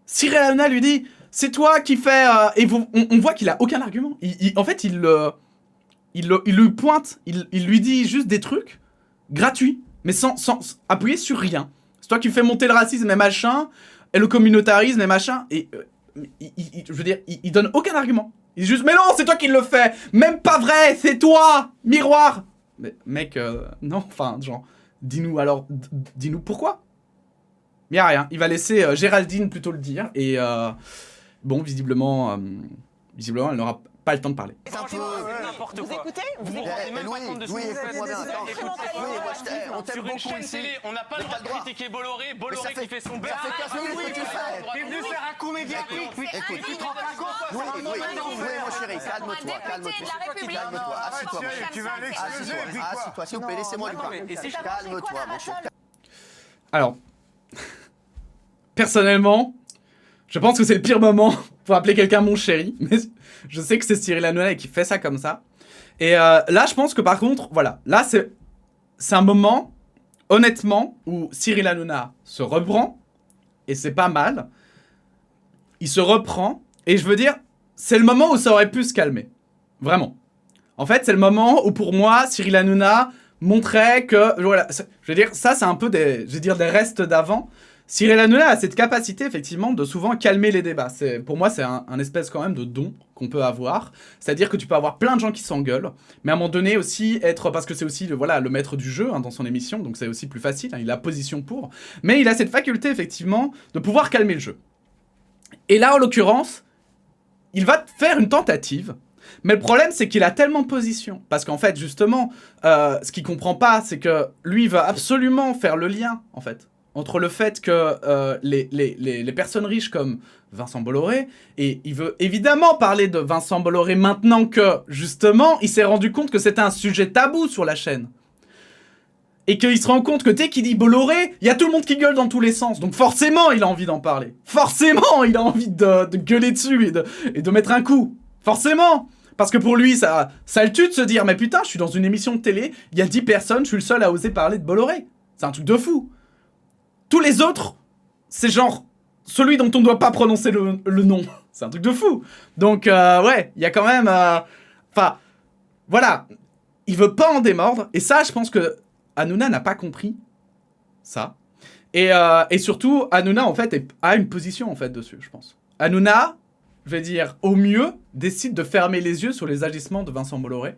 Cyril Hanouna lui dit, c'est toi qui fais... et on voit qu'il a aucun argument. En fait, il lui pointe, il lui dit juste des trucs gratuits, mais sans appuyer sur rien. C'est toi qui fais monter le racisme et machin, et le communautarisme et machin, et je veux dire, il donne aucun argument. Il dit juste, mais non, c'est toi qui le fais, même pas vrai, c'est toi, miroir. Mais mec, non, enfin, genre, dis-nous alors, dis-nous pourquoi. Mais y a rien, il va laisser Géraldine plutôt le dire, et bon, visiblement, elle n'aura pas le temps de parler. N'importe quoi. Vous écoutez? Vous vous rendez même pas compte de ce que vous faites. On t'aime Sur une beaucoup chaîne ici. télé, on n'a pas le droit de critiquer Bolloré qui fait son beurre. Ça fait 15 minutes que tu fais. T'es venu faire un coup médiatique. Écoute, Tu te rends pas compte? oui, mon chéri, calme-toi, calme-toi. Assis-toi, mon chéri. Tu vas l'exploser, puis quoi? Assis-toi, s'il vous plaît, laissez-moi lui parler. Calme-toi, mon chéri. Alors, personnellement, je pense que c'est le pire moment pour appeler quelqu'un mon chéri, mais je sais que c'est Cyril Hanouna qui fait ça comme ça. Et là, je pense que par contre, voilà, là, c'est un moment, honnêtement, où Cyril Hanouna se reprend, et c'est pas mal. Il se reprend, et je veux dire, c'est le moment où ça aurait pu se calmer. Vraiment. En fait, c'est le moment où, pour moi, Cyril Hanouna montrait que, voilà, je veux dire, ça, c'est un peu des restes d'avant. Cyril Hanouna a cette capacité, effectivement, de souvent calmer les débats. Pour moi, c'est un espèce quand même de don qu'on peut avoir. C'est-à-dire que tu peux avoir plein de gens qui s'engueulent, mais à un moment donné aussi être... Parce que c'est aussi le maître du jeu dans son émission, donc c'est aussi plus facile, il a position pour. Mais il a cette faculté, effectivement, de pouvoir calmer le jeu. Et là, en l'occurrence, il va faire une tentative, mais le problème, c'est qu'il a tellement position. Parce qu'en fait, justement, ce qu'il comprend pas, c'est que lui, il veut absolument faire le lien, en fait, entre le fait que les personnes riches comme Vincent Bolloré, et il veut évidemment parler de Vincent Bolloré maintenant que, justement, il s'est rendu compte que c'était un sujet tabou sur la chaîne. Et qu'il se rend compte que dès qu'il dit Bolloré, il y a tout le monde qui gueule dans tous les sens. Donc forcément, il a envie d'en parler. Forcément, il a envie de gueuler dessus et de mettre un coup. Forcément. Parce que pour lui, ça le tue de se dire, mais putain, je suis dans une émission de télé, il y a 10 personnes, je suis le seul à oser parler de Bolloré. C'est un truc de fou. Tous les autres, c'est genre celui dont on ne doit pas prononcer le nom. C'est un truc de fou. Donc, ouais, il y a quand même... Enfin, voilà. Il veut pas en démordre. Et ça, je pense que Hanouna n'a pas compris ça. Et surtout, Hanouna, en fait, a une position, en fait, dessus, je pense. Hanouna, je vais dire, au mieux, décide de fermer les yeux sur les agissements de Vincent Bolloré.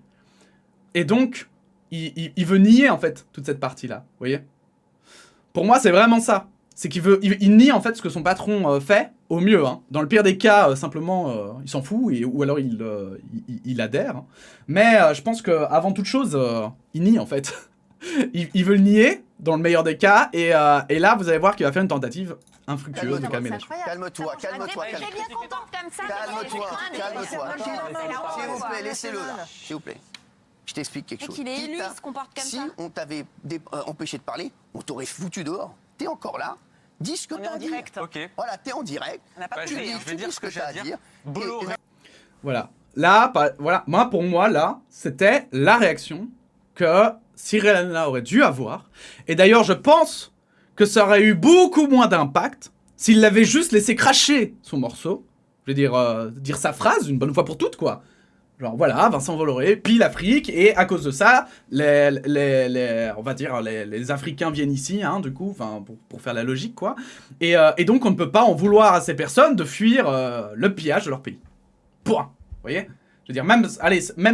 Et donc, il veut nier, en fait, toute cette partie-là. Vous voyez ? Pour moi, c'est vraiment ça. C'est il nie, en fait, ce que son patron fait, au mieux. Hein. Dans le pire des cas, simplement, il s'en fout, ou alors il adhère. Hein. Mais je pense qu'avant toute chose, il nie, en fait. il veut le nier, dans le meilleur des cas, et là, vous allez voir qu'il va faire une tentative infructueuse de calmer les choses. Calme-toi. T'es bien contente comme ça. Calme-toi. S'il vous plaît, laissez-le là. S'il vous plaît. Je t'explique quelque chose. Qu'il est élu, il se comporte comme ça. Si on t'avait empêché de parler, on t'aurait foutu dehors. T'es encore là. Dis ce que t'as à dire. Ok. Voilà, t'es en direct. Je vais dire ce que j'ai à dire. Bolloré. Voilà. Là, voilà. Pour moi, là, c'était la réaction que Cyril Hanouna aurait dû avoir. Et d'ailleurs, je pense que ça aurait eu beaucoup moins d'impact s'il l'avait juste laissé cracher son morceau. Je veux dire sa phrase une bonne fois pour toutes, quoi. Genre, voilà, Vincent Bolloré pille l'Afrique, et à cause de ça, on va dire, les Africains viennent ici, hein, du coup, pour faire la logique, quoi. Et donc, on ne peut pas en vouloir à ces personnes de fuir le pillage de leur pays. Point. Vous voyez ? Je veux dire, même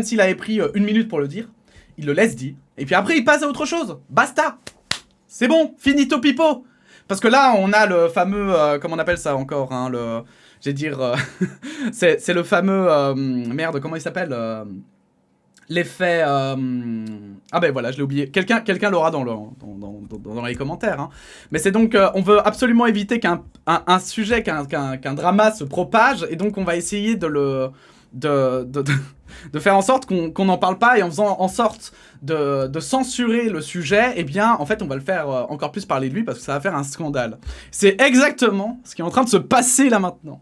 s'il avait pris 1 minute pour le dire, il le laisse dire. Et puis après, il passe à autre chose. Basta. C'est bon, finito pipo. Parce que là, on a le fameux, comment on appelle ça encore, hein, c'est le fameux, merde, comment il s'appelle l'effet, ah ben voilà, je l'ai oublié. Quelqu'un l'aura dans les commentaires. Hein. Mais c'est donc, on veut absolument éviter qu'un sujet, qu'un drama se propage, et donc on va essayer de faire en sorte qu'on n'en parle pas, et en faisant en sorte de censurer le sujet, eh bien, en fait, on va le faire encore plus parler de lui, parce que ça va faire un scandale. C'est exactement ce qui est en train de se passer là maintenant.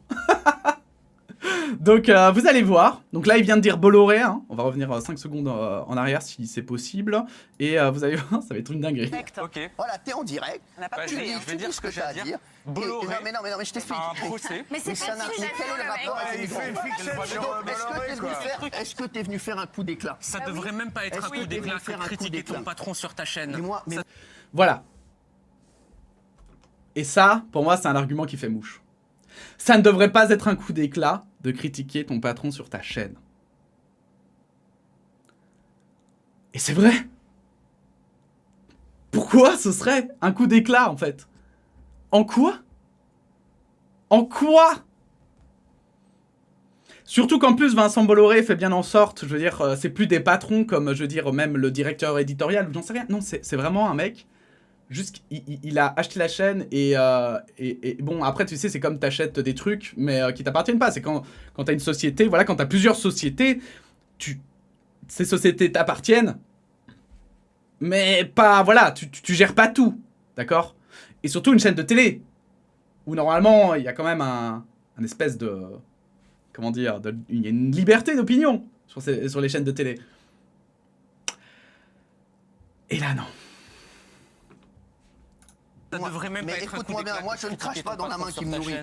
Donc, vous allez voir. Donc là, il vient de dire Bolloré. Hein. On va revenir 5 secondes en arrière si c'est possible. Et vous allez voir, ça va être une dinguerie. Ok. Voilà, t'es en direct. Je vais dire ce que j'ai à dire. Bolloré. Mais je t'explique. Un procès. Mais c'est ça n'a pas quel est le rapport avec les migrants? Est-ce que t'es venu faire un coup d'éclat? Ça devrait même pas être un coup d'éclat que critiquer ton patron sur ta chaîne. Dis-moi, mais... Voilà. Et ça, pour moi, c'est un argument qui fait mouche. Ça ne devrait pas être un coup d'éclat de critiquer ton patron sur ta chaîne. Et c'est vrai. Pourquoi ce serait un coup d'éclat, en fait? En quoi? En quoi? Surtout qu'en plus, Vincent Bolloré fait bien en sorte, je veux dire, c'est plus des patrons comme, je veux dire, même le directeur éditorial, ou j'en sais rien. Non, c'est vraiment un mec... Juste, il a acheté la chaîne et bon, après, tu sais, c'est comme t'achètes des trucs, mais qui t'appartiennent pas. C'est quand t'as une société, voilà, quand t'as plusieurs sociétés, ces sociétés t'appartiennent, mais pas, voilà, tu gères pas tout, d'accord? Et surtout une chaîne de télé, où normalement, il y a quand même un espèce de, comment dire, il y a une liberté d'opinion sur les chaînes de télé. Et là, non. Ça devrait même pas être un coup écoute-moi bien, d'éclat moi je ne crache pas dans la main qui me nourrit.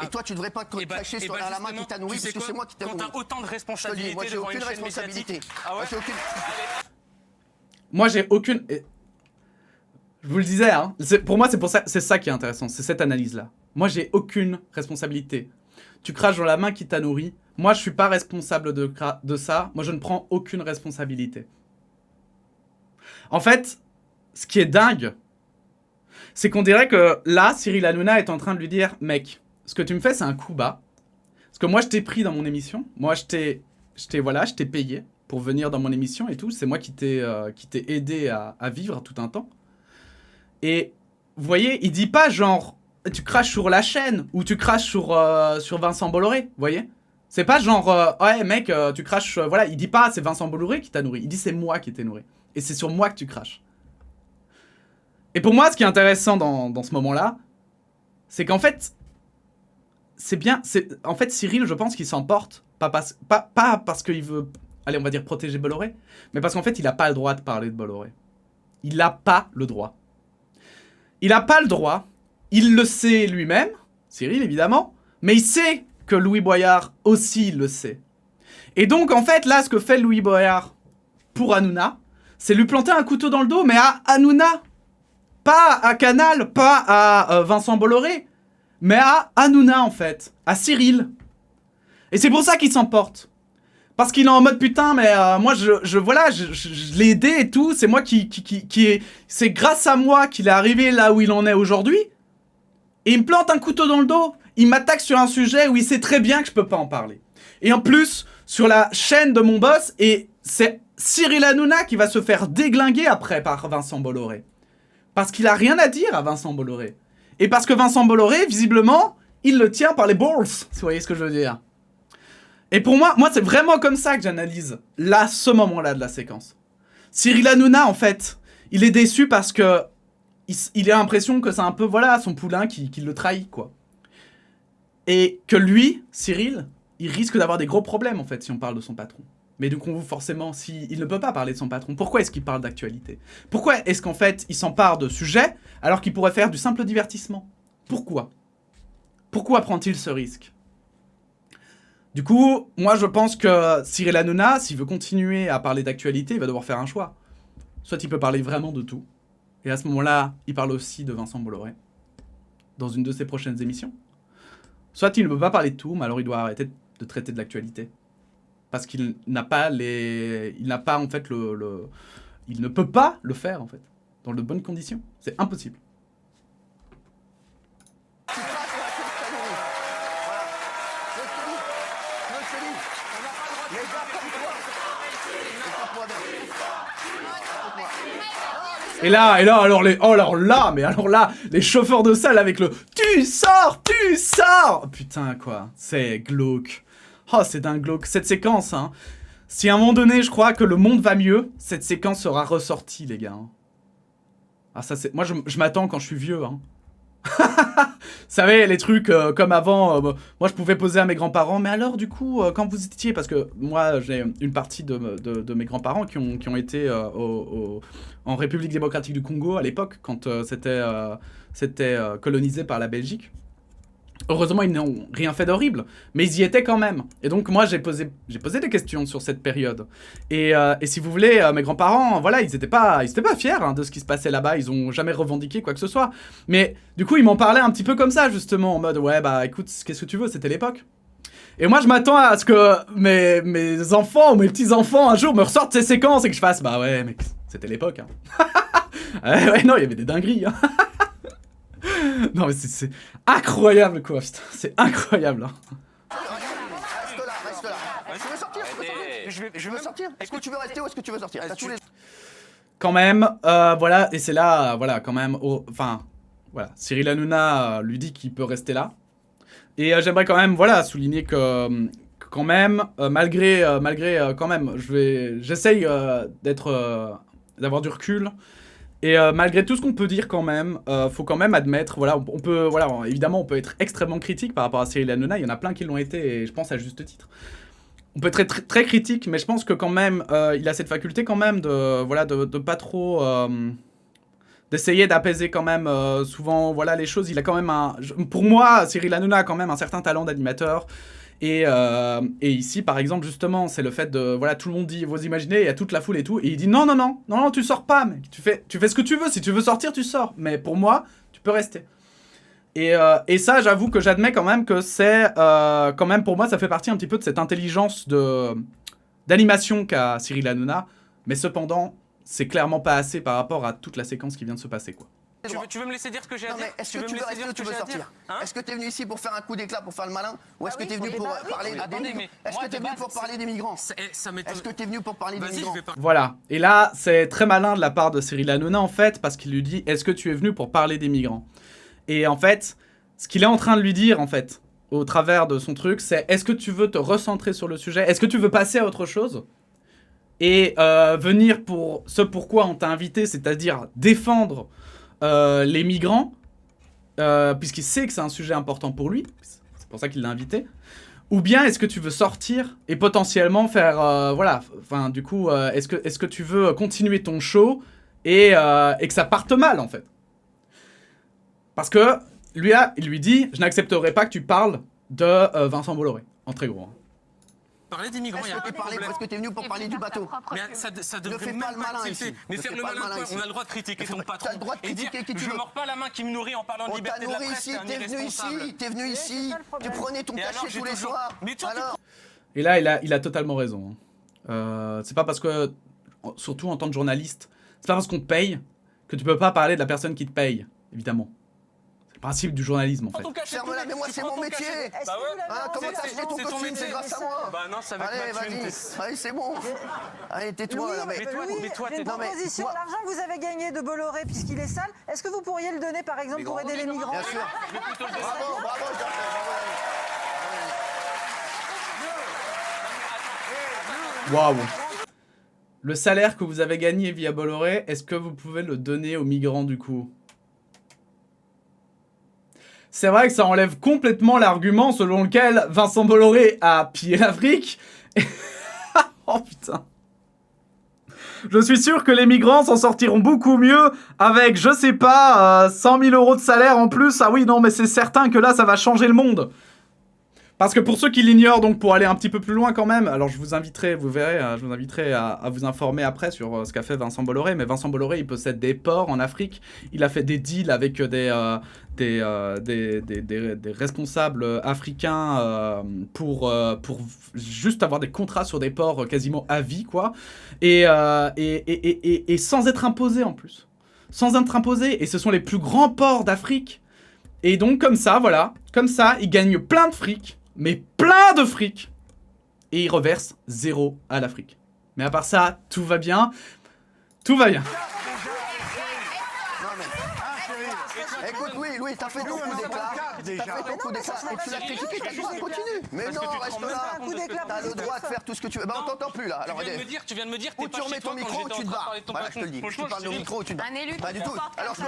Et toi tu devrais pas te cracher sur la main qui t'a nourri, parce que c'est moi qui t'ai nourri. Quand t'as autant de responsabilités, moi j'ai aucune responsabilité. Ah ouais? Moi j'ai aucune... Je vous le disais, hein, pour moi c'est ça qui est intéressant, c'est cette analyse-là. Moi j'ai aucune responsabilité. Tu craches dans la main qui t'a nourri. Moi je suis pas responsable de ça. Moi je ne prends aucune responsabilité. En fait, ce qui est dingue, c'est qu'on dirait que là, Cyril Hanouna est en train de lui dire « Mec, ce que tu me fais, c'est un coup bas. Parce que moi, je t'ai pris dans mon émission. Moi, je t'ai payé pour venir dans mon émission et tout. C'est moi qui t'ai aidé à vivre tout un temps. Et vous voyez, il dit pas genre « Tu craches sur la chaîne » ou « Tu craches sur Vincent Bolloré ». Vous voyez? C'est pas genre « Ouais, mec, tu craches... voilà, il dit pas « C'est Vincent Bolloré qui t'a nourri ». Il dit « C'est moi qui t'ai nourri. Et c'est sur moi que tu craches. » Et pour moi, ce qui est intéressant dans ce moment-là, c'est qu'en fait, c'est bien... En fait, Cyril, je pense qu'il s'emporte, pas parce qu'il veut, allez, on va dire protéger Bolloré, mais parce qu'en fait, il n'a pas le droit de parler de Bolloré. Il n'a pas le droit. il n'a pas le droit, il le sait lui-même, Cyril évidemment, mais il sait que Louis Boyard aussi le sait. Et donc en fait là ce que fait Louis Boyard pour Hanouna, c'est lui planter un couteau dans le dos, mais à Hanouna. Pas à Canal, pas à Vincent Bolloré, mais à Hanouna en fait, à Cyril. Et c'est pour ça qu'il s'emporte. Parce qu'il est en mode putain, mais moi je l'ai aidé et tout, c'est moi c'est grâce à moi qu'il est arrivé là où il en est aujourd'hui. Et il me plante un couteau dans le dos. Il m'attaque sur un sujet où il sait très bien que je peux pas en parler. Et en plus, sur la chaîne de mon boss, et c'est Cyril Hanouna qui va se faire déglinguer après par Vincent Bolloré. Parce qu'il a rien à dire à Vincent Bolloré. Et parce que Vincent Bolloré, visiblement, il le tient par les balls, si vous voyez ce que je veux dire. Et pour moi c'est vraiment comme ça que j'analyse là, ce moment-là de la séquence. Cyril Hanouna, en fait, il est déçu parce que il a l'impression que c'est un peu, voilà, son poulain qui le trahit, quoi. Et que lui, Cyril, il risque d'avoir des gros problèmes, en fait, si on parle de son patron. Mais du coup, forcément, il ne peut pas parler de son patron. Pourquoi est-ce qu'il parle d'actualité? Pourquoi est-ce qu'en fait, il s'empare de sujets alors qu'il pourrait faire du simple divertissement? Pourquoi? Pourquoi prend-il ce risque? Du coup, moi je pense que Cyril Hanouna, s'il veut continuer à parler d'actualité, il va devoir faire un choix. Soit il peut parler vraiment de tout, et à ce moment-là, il parle aussi de Vincent Bolloré, dans une de ses prochaines émissions. Soit il ne peut pas parler de tout, mais alors il doit arrêter de traiter de l'actualité. Parce qu'il n'a pas les... Il n'a pas, en fait, il ne peut pas le faire, en fait, dans de bonnes conditions. C'est impossible. Et là, alors là, les chauffeurs de salle avec le « Tu sors ! Putain, quoi, c'est glauque. Oh, c'est dingue glauque. Cette séquence, hein. Si à un moment donné, je crois que le monde va mieux, cette séquence sera ressortie, les gars. Ah, ça, c'est... Moi, je m'attends quand je suis vieux, hein. Vous savez, les trucs comme avant, moi je pouvais poser à mes grands-parents, mais alors du coup, quand vous étiez, parce que moi j'ai une partie de mes grands-parents qui ont été en République démocratique du Congo à l'époque, quand c'était colonisé par la Belgique. Heureusement, ils n'ont rien fait d'horrible, mais ils y étaient quand même. Et donc moi, j'ai posé des questions sur cette période. Et si vous voulez, mes grands-parents, voilà, ils étaient pas fiers, hein, de ce qui se passait là-bas. Ils ont jamais revendiqué quoi que ce soit. Mais du coup, ils m'en parlaient un petit peu comme ça, justement, en mode, ouais, bah écoute, qu'est-ce que tu veux, c'était l'époque. Et moi, je m'attends à ce que mes enfants ou mes petits-enfants, un jour, me ressortent ces séquences et que je fasse, bah ouais, mec, c'était l'époque. Hein. ouais, non, il y avait des dingueries. Hein. Non mais c'est incroyable quoi, putain, c'est incroyable. Hein. Reste là. Tu veux sortir? Je veux sortir. Est-ce que tu veux rester ou est-ce que tu veux sortir? Quand même, voilà, et c'est là, voilà, quand même, enfin, voilà, Cyril Hanouna lui dit qu'il peut rester là. Et j'aimerais quand même, voilà, souligner que quand même, malgré quand même, j'essaye d'avoir du recul. Et malgré tout ce qu'on peut dire quand même, faut quand même admettre, voilà, on peut, voilà, évidemment on peut être extrêmement critique par rapport à Cyril Hanouna, il y en a plein qui l'ont été et je pense à juste titre. On peut être très critique, mais je pense que quand même, il a cette faculté quand même de pas trop... d'essayer d'apaiser quand même souvent, voilà, les choses. Il a quand même pour moi, Cyril Hanouna a quand même un certain talent d'animateur. Et ici, par exemple, justement, c'est le fait de... Voilà, tout le monde dit, vous imaginez, il y a toute la foule et tout. Et il dit, non, tu sors pas, mec. Tu fais ce que tu veux. Si tu veux sortir, tu sors. Mais pour moi, tu peux rester. Et ça, j'avoue que j'admets quand même que c'est... quand même, pour moi, ça fait partie un petit peu de cette intelligence d'animation qu'a Cyril Hanouna. Mais cependant, c'est clairement pas assez par rapport à toute la séquence qui vient de se passer, quoi. Tu veux me laisser dire ce que j'ai à dire? Est-ce que tu veux rester ou tu veux sortir? Est-ce que t'es venu ici pour faire un coup d'éclat, pour faire le malin? Ou est-ce que t'es venu pour parler des migrants? Est-ce que t'es venu pour parler des migrants? Est-ce que t'es venu pour parler des migrants? Voilà. Et là, c'est très malin de la part de Cyril Hanouna, en fait, parce qu'il lui dit « Est-ce que tu es venu pour parler des migrants ?» Et en fait, ce qu'il est en train de lui dire, en fait, au travers de son truc, c'est « Est-ce que tu veux te recentrer sur le sujet? Est-ce que tu veux passer à autre chose ?» Et venir pour ce pourquoi on t'a invité, c'est-à-dire défendre les migrants, puisqu'il sait que c'est un sujet important pour lui, c'est pour ça qu'il l'a invité, ou bien est-ce que tu veux sortir et potentiellement faire, voilà, enfin du coup, est-ce que tu veux continuer ton show et que ça parte mal en fait. Parce que lui, là, il lui dit « Je n'accepterai pas que tu parles de Vincent Bolloré », en très gros. Parler des migrants, il y a pas de problème. Parce que t'es venu pour parler du bateau. Mais ça devrait fais même pas le malin accepter. ici. Mais Ne faire fais le pas le malin, malin quoi. ici. On a le droit de critiquer ton patron. T'as le droit de et dire, critiquer qui tu je veux. mords pas la main qui me nourrit en parlant de On t'a liberté de la nourri presse, ici, t'es un irresponsable. t'es venu ici, tu prenais ton Et alors, cachet j'ai tous les toujours- soirs. Mais toi, tu Alors, Et là, il a totalement raison. C'est pas parce que, surtout en tant que journaliste, c'est pas parce qu'on te paye que tu peux pas parler de la personne qui te paye, évidemment. C'est le principe du journalisme, en fait. ferme-la, mais moi c'est mon métier. Bah ouais. Hein, comment t'as acheté ton C'est ton costume, métier. c'est grâce à moi. Bah non, c'est avec Allez, ma thune. vas-y, allez, c'est bon. Allez, tais-toi. Louis, là, mais- Mais toi, Louis, mais toi, j'ai une t'es- non, mais proposition. moi- L'argent que vous avez gagné de Bolloré, puisqu'il est sale, est-ce que vous pourriez le donner, par exemple, pour aider les migrants? Bien sûr. Bravo, bravo, Waouh. Le salaire que vous avez gagné via Bolloré, est-ce que vous pouvez le donner aux migrants, du coup? C'est vrai que ça enlève complètement l'argument selon lequel Vincent Bolloré a pillé l'Afrique. Oh putain. Je suis sûr que les migrants s'en sortiront beaucoup mieux avec, je sais pas, 100 000 € de salaire en plus. Ah oui, non, mais c'est certain que là, ça va changer le monde. Parce que pour ceux qui l'ignorent, donc pour aller un petit peu plus loin quand même, alors je vous inviterai, vous verrez, je vous inviterai à vous informer après sur ce qu'a fait Vincent Bolloré. Mais Vincent Bolloré, il possède des ports en Afrique. Il a fait des deals avec des responsables africains pour juste avoir des contrats sur des ports quasiment à vie, quoi. Et sans être imposé en plus. Sans être imposé. Et ce sont les plus grands ports d'Afrique. Et donc comme ça, voilà, comme ça, il gagne plein de fric. Mais plein de fric. Et il reverse 0 à l'Afrique. Mais à part ça, tout va bien. Tout va bien. Écoute, Louis, t'as fait ton coup d'éclat. T'as fait ton coup d'éclat et tu l'as critiqué, t'as le droit, continue. Mais non, reste là. T'as le droit de faire tout ce que tu veux. Bah, on t'entend plus là. Alors, Tu viens de me dire, ou t'es tu pas remets chez ton toi quand micro ou j'étais en tu te train de barres. parler de ton Voilà, patron. je te le dis. Tu Franchement, parles au Cyril, micro ou tu te barres. Un élu Pas du qui tout. porte Alors, je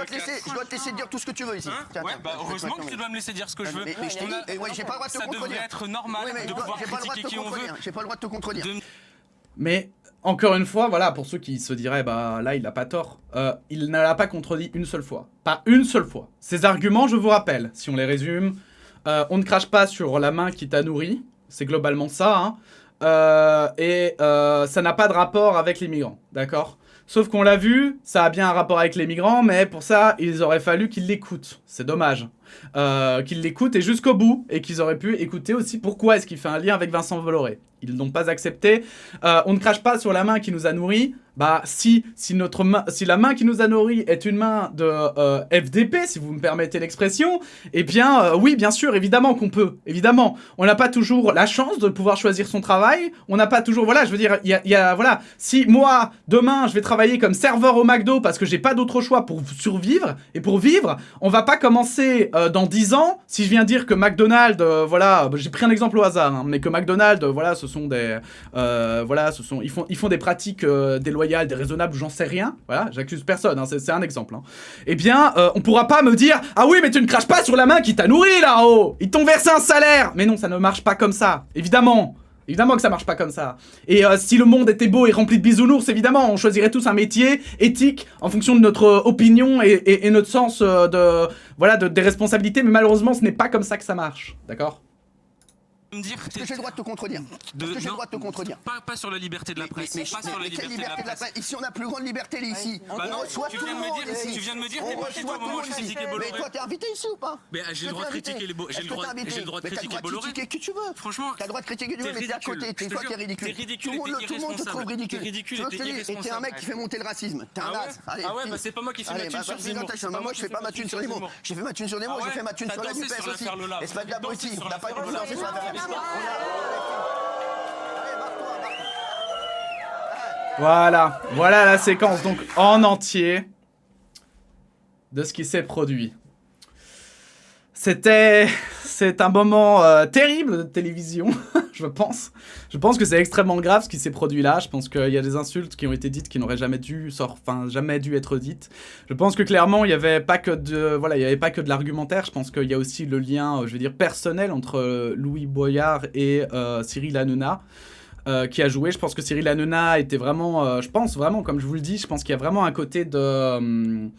dois te laisser dire tout ce que tu veux ici. Tiens, Ouais, tiens, bah tiens, heureusement tiens, que tu dois me laisser dire ce que je veux. Mais je t'ai dit, et ouais, j'ai pas le droit de te Ça contredire. devrait être normal Oui, mais de pouvoir j'ai pas le droit de critiquer te qui on veut. contredire. J'ai pas le droit de te contredire. Mais encore une fois, voilà, pour ceux qui se diraient, bah là, il a pas tort. Il ne l'a pas contredit une seule fois. Pas une seule fois. Ces arguments, je vous rappelle, si on les résume, on ne crache pas sur la main qui t'a nourri. C'est globalement ça, hein. Ça n'a pas de rapport avec les migrants, d'accord? Sauf qu'on l'a vu, ça a bien un rapport avec les migrants, mais pour ça, il aurait fallu qu'ils l'écoutent. C'est dommage. Qu'ils l'écoutent et jusqu'au bout, et qu'ils auraient pu écouter aussi pourquoi est-ce qu'il fait un lien avec Vincent Bolloré. Ils n'ont pas accepté. On ne crache pas sur la main qui nous a nourris. Bah si la main qui nous a nourris est une main de FDP, si vous me permettez l'expression, eh bien oui, bien sûr, évidemment qu'on peut. Évidemment, on n'a pas toujours la chance de pouvoir choisir son travail. On n'a pas toujours, voilà, je veux dire, il y a voilà, si moi demain je vais travailler comme serveur au McDo parce que j'ai pas d'autre choix pour survivre et pour vivre, on va pas commencer dans 10 ans, si je viens dire que McDonald's, voilà, j'ai pris un exemple au hasard, hein, mais que McDonald's, voilà, ce sont des, voilà, ils font des pratiques déloyales, déraisonnables, j'en sais rien, voilà, j'accuse personne, hein, c'est un exemple. Hein. Eh bien, on pourra pas me dire, ah oui, mais tu ne craches pas sur la main qui t'a nourri là-haut, ils t'ont versé un salaire, mais non, ça ne marche pas comme ça, évidemment. Évidemment que ça marche pas comme ça. Et si le monde était beau et rempli de bisounours, évidemment, on choisirait tous un métier éthique en fonction de notre opinion et notre sens des responsabilités. Mais malheureusement, ce n'est pas comme ça que ça marche. D'accord ? Est-ce que j'ai le droit de te contredire? Est-ce que j'ai le droit de te contredire? Pas sur la liberté de la presse. Mais Pas sur la quelle liberté de la presse. Ici, on a plus grande liberté ici. Bah On non, reçoit tu tout viens le de me monde dire, ici. tu viens de me dire, On t'es pas chez toi reçoit au moment où tout je le monde critiquais ici. Bolloré. Mais toi, t'es invité ici ou pas? Mais j'ai le droit de critiquer Bolloré. J'ai le droit de critiquer Bolloré. Qui tu veux. Franchement, t'as le droit de critiquer qui tu veux, mais t'es à côté. T'es toi qui es ridicule. Tout le monde te trouve ridicule. Et t'es un mec qui fait monter le racisme. T'es un naze. Ah ouais, bah c'est pas moi qui fais ma thune sur Zemmour. Moi, je fais pas ma thune sur les mots. J'ai fait ma thune sur les mots, j'ai fait ma thune sur la NUPES aussi. Et c'est pas de l'abruti. On n'a pas de danser sur la Voilà, voilà la séquence donc en entier de ce qui s'est produit. C'est un moment terrible de télévision, je pense. Je pense que c'est extrêmement grave ce qui s'est produit là. Je pense qu'il y a des insultes qui ont été dites qui n'auraient jamais dû être dites. Je pense que clairement il y avait pas que de l'argumentaire. Je pense qu'il y a aussi le lien, je veux dire personnel entre Louis Boyard et Cyril Hanouna. Qui a joué. Je pense que Cyril Hanouna était vraiment, je pense vraiment, comme je vous le dis, je pense qu'il y a vraiment un côté de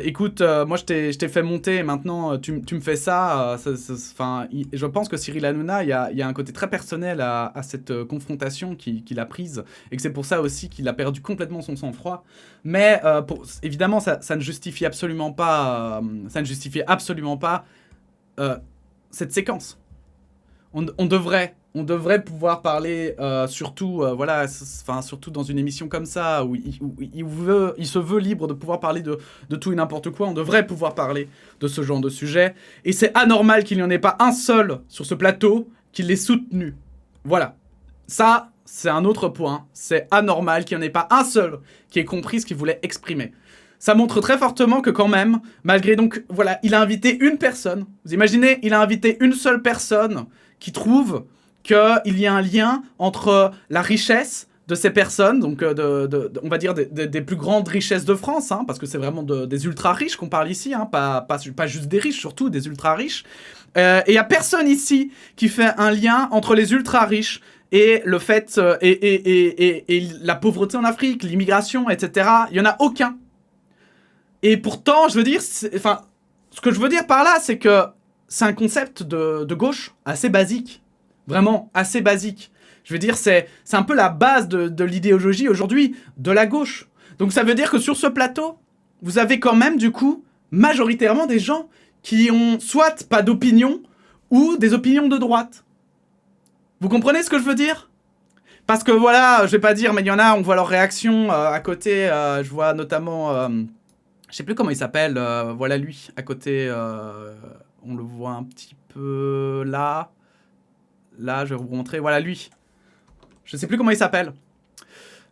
écoute, moi je t'ai fait monter et maintenant tu me fais ça. Je pense que Cyril Hanouna, il y a un côté très personnel à cette confrontation qu'il a prise et que c'est pour ça aussi qu'il a perdu complètement son sang-froid. Mais évidemment, ça ne justifie absolument pas, cette séquence. On devrait pouvoir parler, surtout dans une émission comme ça, où il se veut libre de pouvoir parler de tout et n'importe quoi. On devrait pouvoir parler de ce genre de sujet. Et c'est anormal qu'il n'y en ait pas un seul sur ce plateau qui l'ait soutenu. Voilà. Ça, c'est un autre point. C'est anormal qu'il n'y en ait pas un seul qui ait compris ce qu'il voulait exprimer. Ça montre très fortement que quand même, malgré donc, voilà, il a invité une personne. Vous imaginez, il a invité une seule personne qui trouve qu'il y a un lien entre la richesse de ces personnes, donc on va dire des plus grandes richesses de France, hein, parce que c'est vraiment des ultra riches qu'on parle ici, hein, pas juste des riches, surtout des ultra riches. Et il n'y a personne ici qui fait un lien entre les ultra riches et le fait et la pauvreté en Afrique, l'immigration, etc. Il n'y en a aucun. Et pourtant, je veux dire, ce que je veux dire par là, c'est que c'est un concept de gauche assez basique. Vraiment, assez basique. Je veux dire, c'est un peu la base de l'idéologie aujourd'hui de la gauche. Donc ça veut dire que sur ce plateau, vous avez quand même, du coup, majoritairement des gens qui ont soit pas d'opinion ou des opinions de droite. Vous comprenez ce que je veux dire ? Parce que voilà, je vais pas dire, mais il y en a, on voit leur réaction à côté. Je vois notamment... je sais plus comment il s'appelle, voilà lui, à côté, on le voit un petit peu là. Là, je vais vous montrer, voilà lui. Je sais plus comment il s'appelle.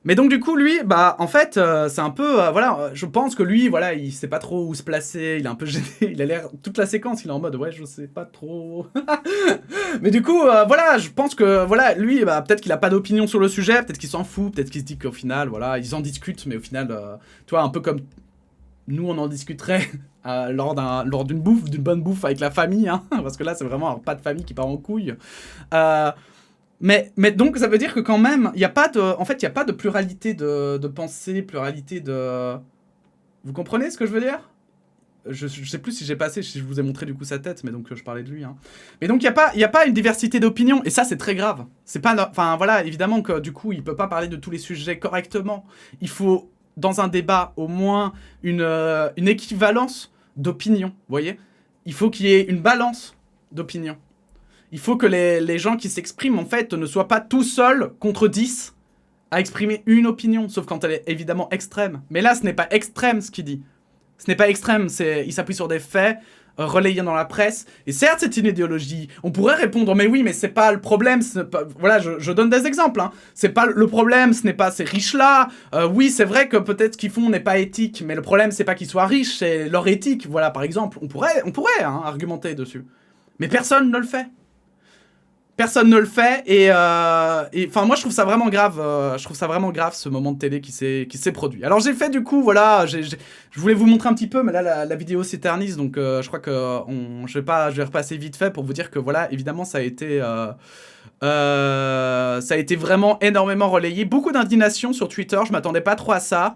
Mais donc du coup, lui, bah en fait, c'est un peu, voilà, je pense que lui, voilà, il sait pas trop où se placer, il est un peu gêné, il a l'air, toute la séquence, il est en mode, ouais, je sais pas trop. Mais du coup, voilà, je pense que, voilà, lui, bah peut-être qu'il a pas d'opinion sur le sujet, peut-être qu'il s'en fout, peut-être qu'il se dit qu'au final, voilà, ils en discutent, mais au final, tu vois, un peu comme... Nous, on en discuterait lors d'une bonne bouffe avec la famille, hein, parce que là, c'est vraiment un repas de famille qui part en couille. Mais donc, ça veut dire que quand même, il n'y a pas de pluralité de pensée, pluralité de... Vous comprenez ce que je veux dire ? Je sais plus si je vous ai montré du coup sa tête, mais donc je parlais de lui. Hein. Mais donc, il n'y a pas une diversité d'opinions, et ça, c'est très grave. C'est pas... Enfin, voilà, évidemment que du coup, il peut pas parler de tous les sujets correctement. Il faut... dans un débat, au moins une équivalence d'opinion, vous voyez ? Il faut qu'il y ait une balance d'opinion. Il faut que les gens qui s'expriment, en fait, ne soient pas tout seuls contre 10 à exprimer une opinion, sauf quand elle est évidemment extrême. Mais là, ce n'est pas extrême, ce qu'il dit. Ce n'est pas extrême, il s'appuie sur des faits, relayés dans la presse. Et certes, c'est une idéologie. On pourrait répondre, mais oui, mais c'est pas le problème. Voilà, je donne des exemples. Hein. C'est pas le problème, ce n'est pas ces riches-là. Oui, c'est vrai que peut-être ce qu'ils font n'est pas éthique, mais le problème, c'est pas qu'ils soient riches, c'est leur éthique. Voilà, par exemple, on pourrait argumenter dessus. Mais personne ne le fait. Personne ne le fait et enfin moi je trouve ça vraiment grave. Je trouve ça vraiment grave ce moment de télé qui s'est produit. Alors j'ai fait du coup voilà, je voulais vous montrer un petit peu, mais là la vidéo s'éternise donc je crois que je vais repasser vite fait pour vous dire que voilà évidemment ça a été vraiment énormément relayé, beaucoup d'indignation sur Twitter. Je m'attendais pas trop à ça.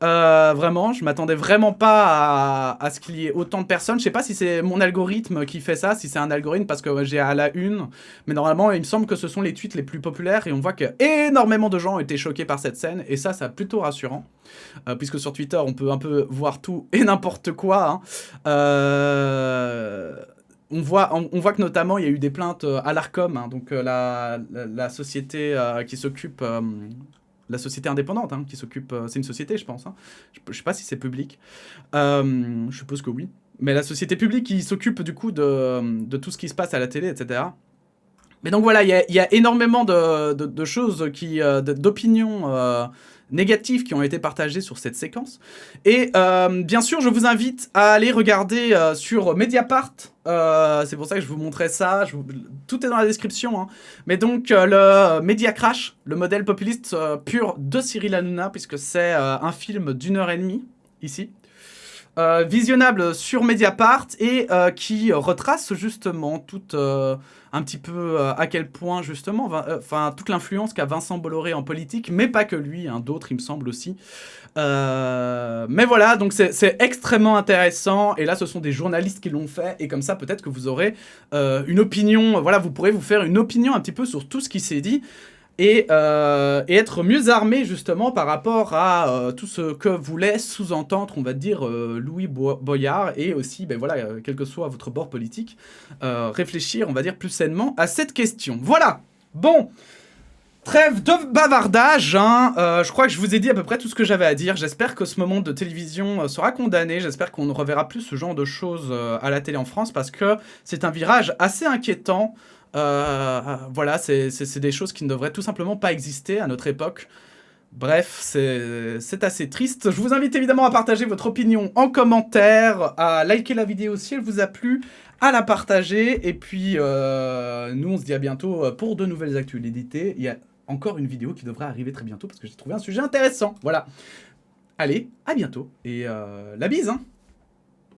Vraiment, je m'attendais vraiment pas à ce qu'il y ait autant de personnes. Je sais pas si c'est mon algorithme qui fait ça, si c'est un algorithme parce que j'ai à la une. Mais normalement, il me semble que ce sont les tweets les plus populaires et on voit que énormément de gens ont été choqués par cette scène. Et ça, c'est plutôt rassurant. Puisque sur Twitter, on peut un peu voir tout et n'importe quoi. Hein. On voit que notamment, il y a eu des plaintes à l'Arcom, hein, donc la société qui s'occupe... la société indépendante hein, qui s'occupe... c'est une société, je pense. Hein. Je sais pas si c'est public. Je suppose que oui. Mais la société publique qui s'occupe du coup de tout ce qui se passe à la télé, etc. Mais donc voilà, il y a énormément de choses, d'opinions négatives qui ont été partagées sur cette séquence. Et bien sûr, je vous invite à aller regarder sur Mediapart. C'est pour ça que je vous montrais ça. Tout est dans la description. Hein. Mais donc, le Media Crash, le modèle populiste pur de Cyril Hanouna, puisque c'est un film d'1h30, ici. visionnable sur Mediapart et qui retrace justement toute un petit peu à quel point justement, enfin toute l'influence qu'a Vincent Bolloré en politique, mais pas que lui, hein, d'autres il me semble aussi. Mais voilà, donc c'est extrêmement intéressant et là ce sont des journalistes qui l'ont fait et comme ça peut-être que vous aurez une opinion, voilà, vous pourrez vous faire une opinion un petit peu sur tout ce qui s'est dit. Et être mieux armé justement par rapport à tout ce que voulait sous-entendre, on va dire, Louis Boyard et aussi, ben voilà, quel que soit votre bord politique, réfléchir, on va dire, plus sainement à cette question. Voilà. Bon, trêve de bavardage, hein. Je crois que je vous ai dit à peu près tout ce que j'avais à dire. J'espère que ce moment de télévision sera condamné. J'espère qu'on ne reverra plus ce genre de choses à la télé en France parce que c'est un virage assez inquiétant. Voilà, c'est des choses qui ne devraient tout simplement pas exister à notre époque. Bref, c'est assez triste. Je vous invite évidemment à partager votre opinion en commentaire, à liker la vidéo si elle vous a plu, à la partager. Et puis, nous, on se dit à bientôt pour de nouvelles actualités. Il y a encore une vidéo qui devrait arriver très bientôt parce que j'ai trouvé un sujet intéressant. Voilà. Allez, à bientôt. Et la bise, hein.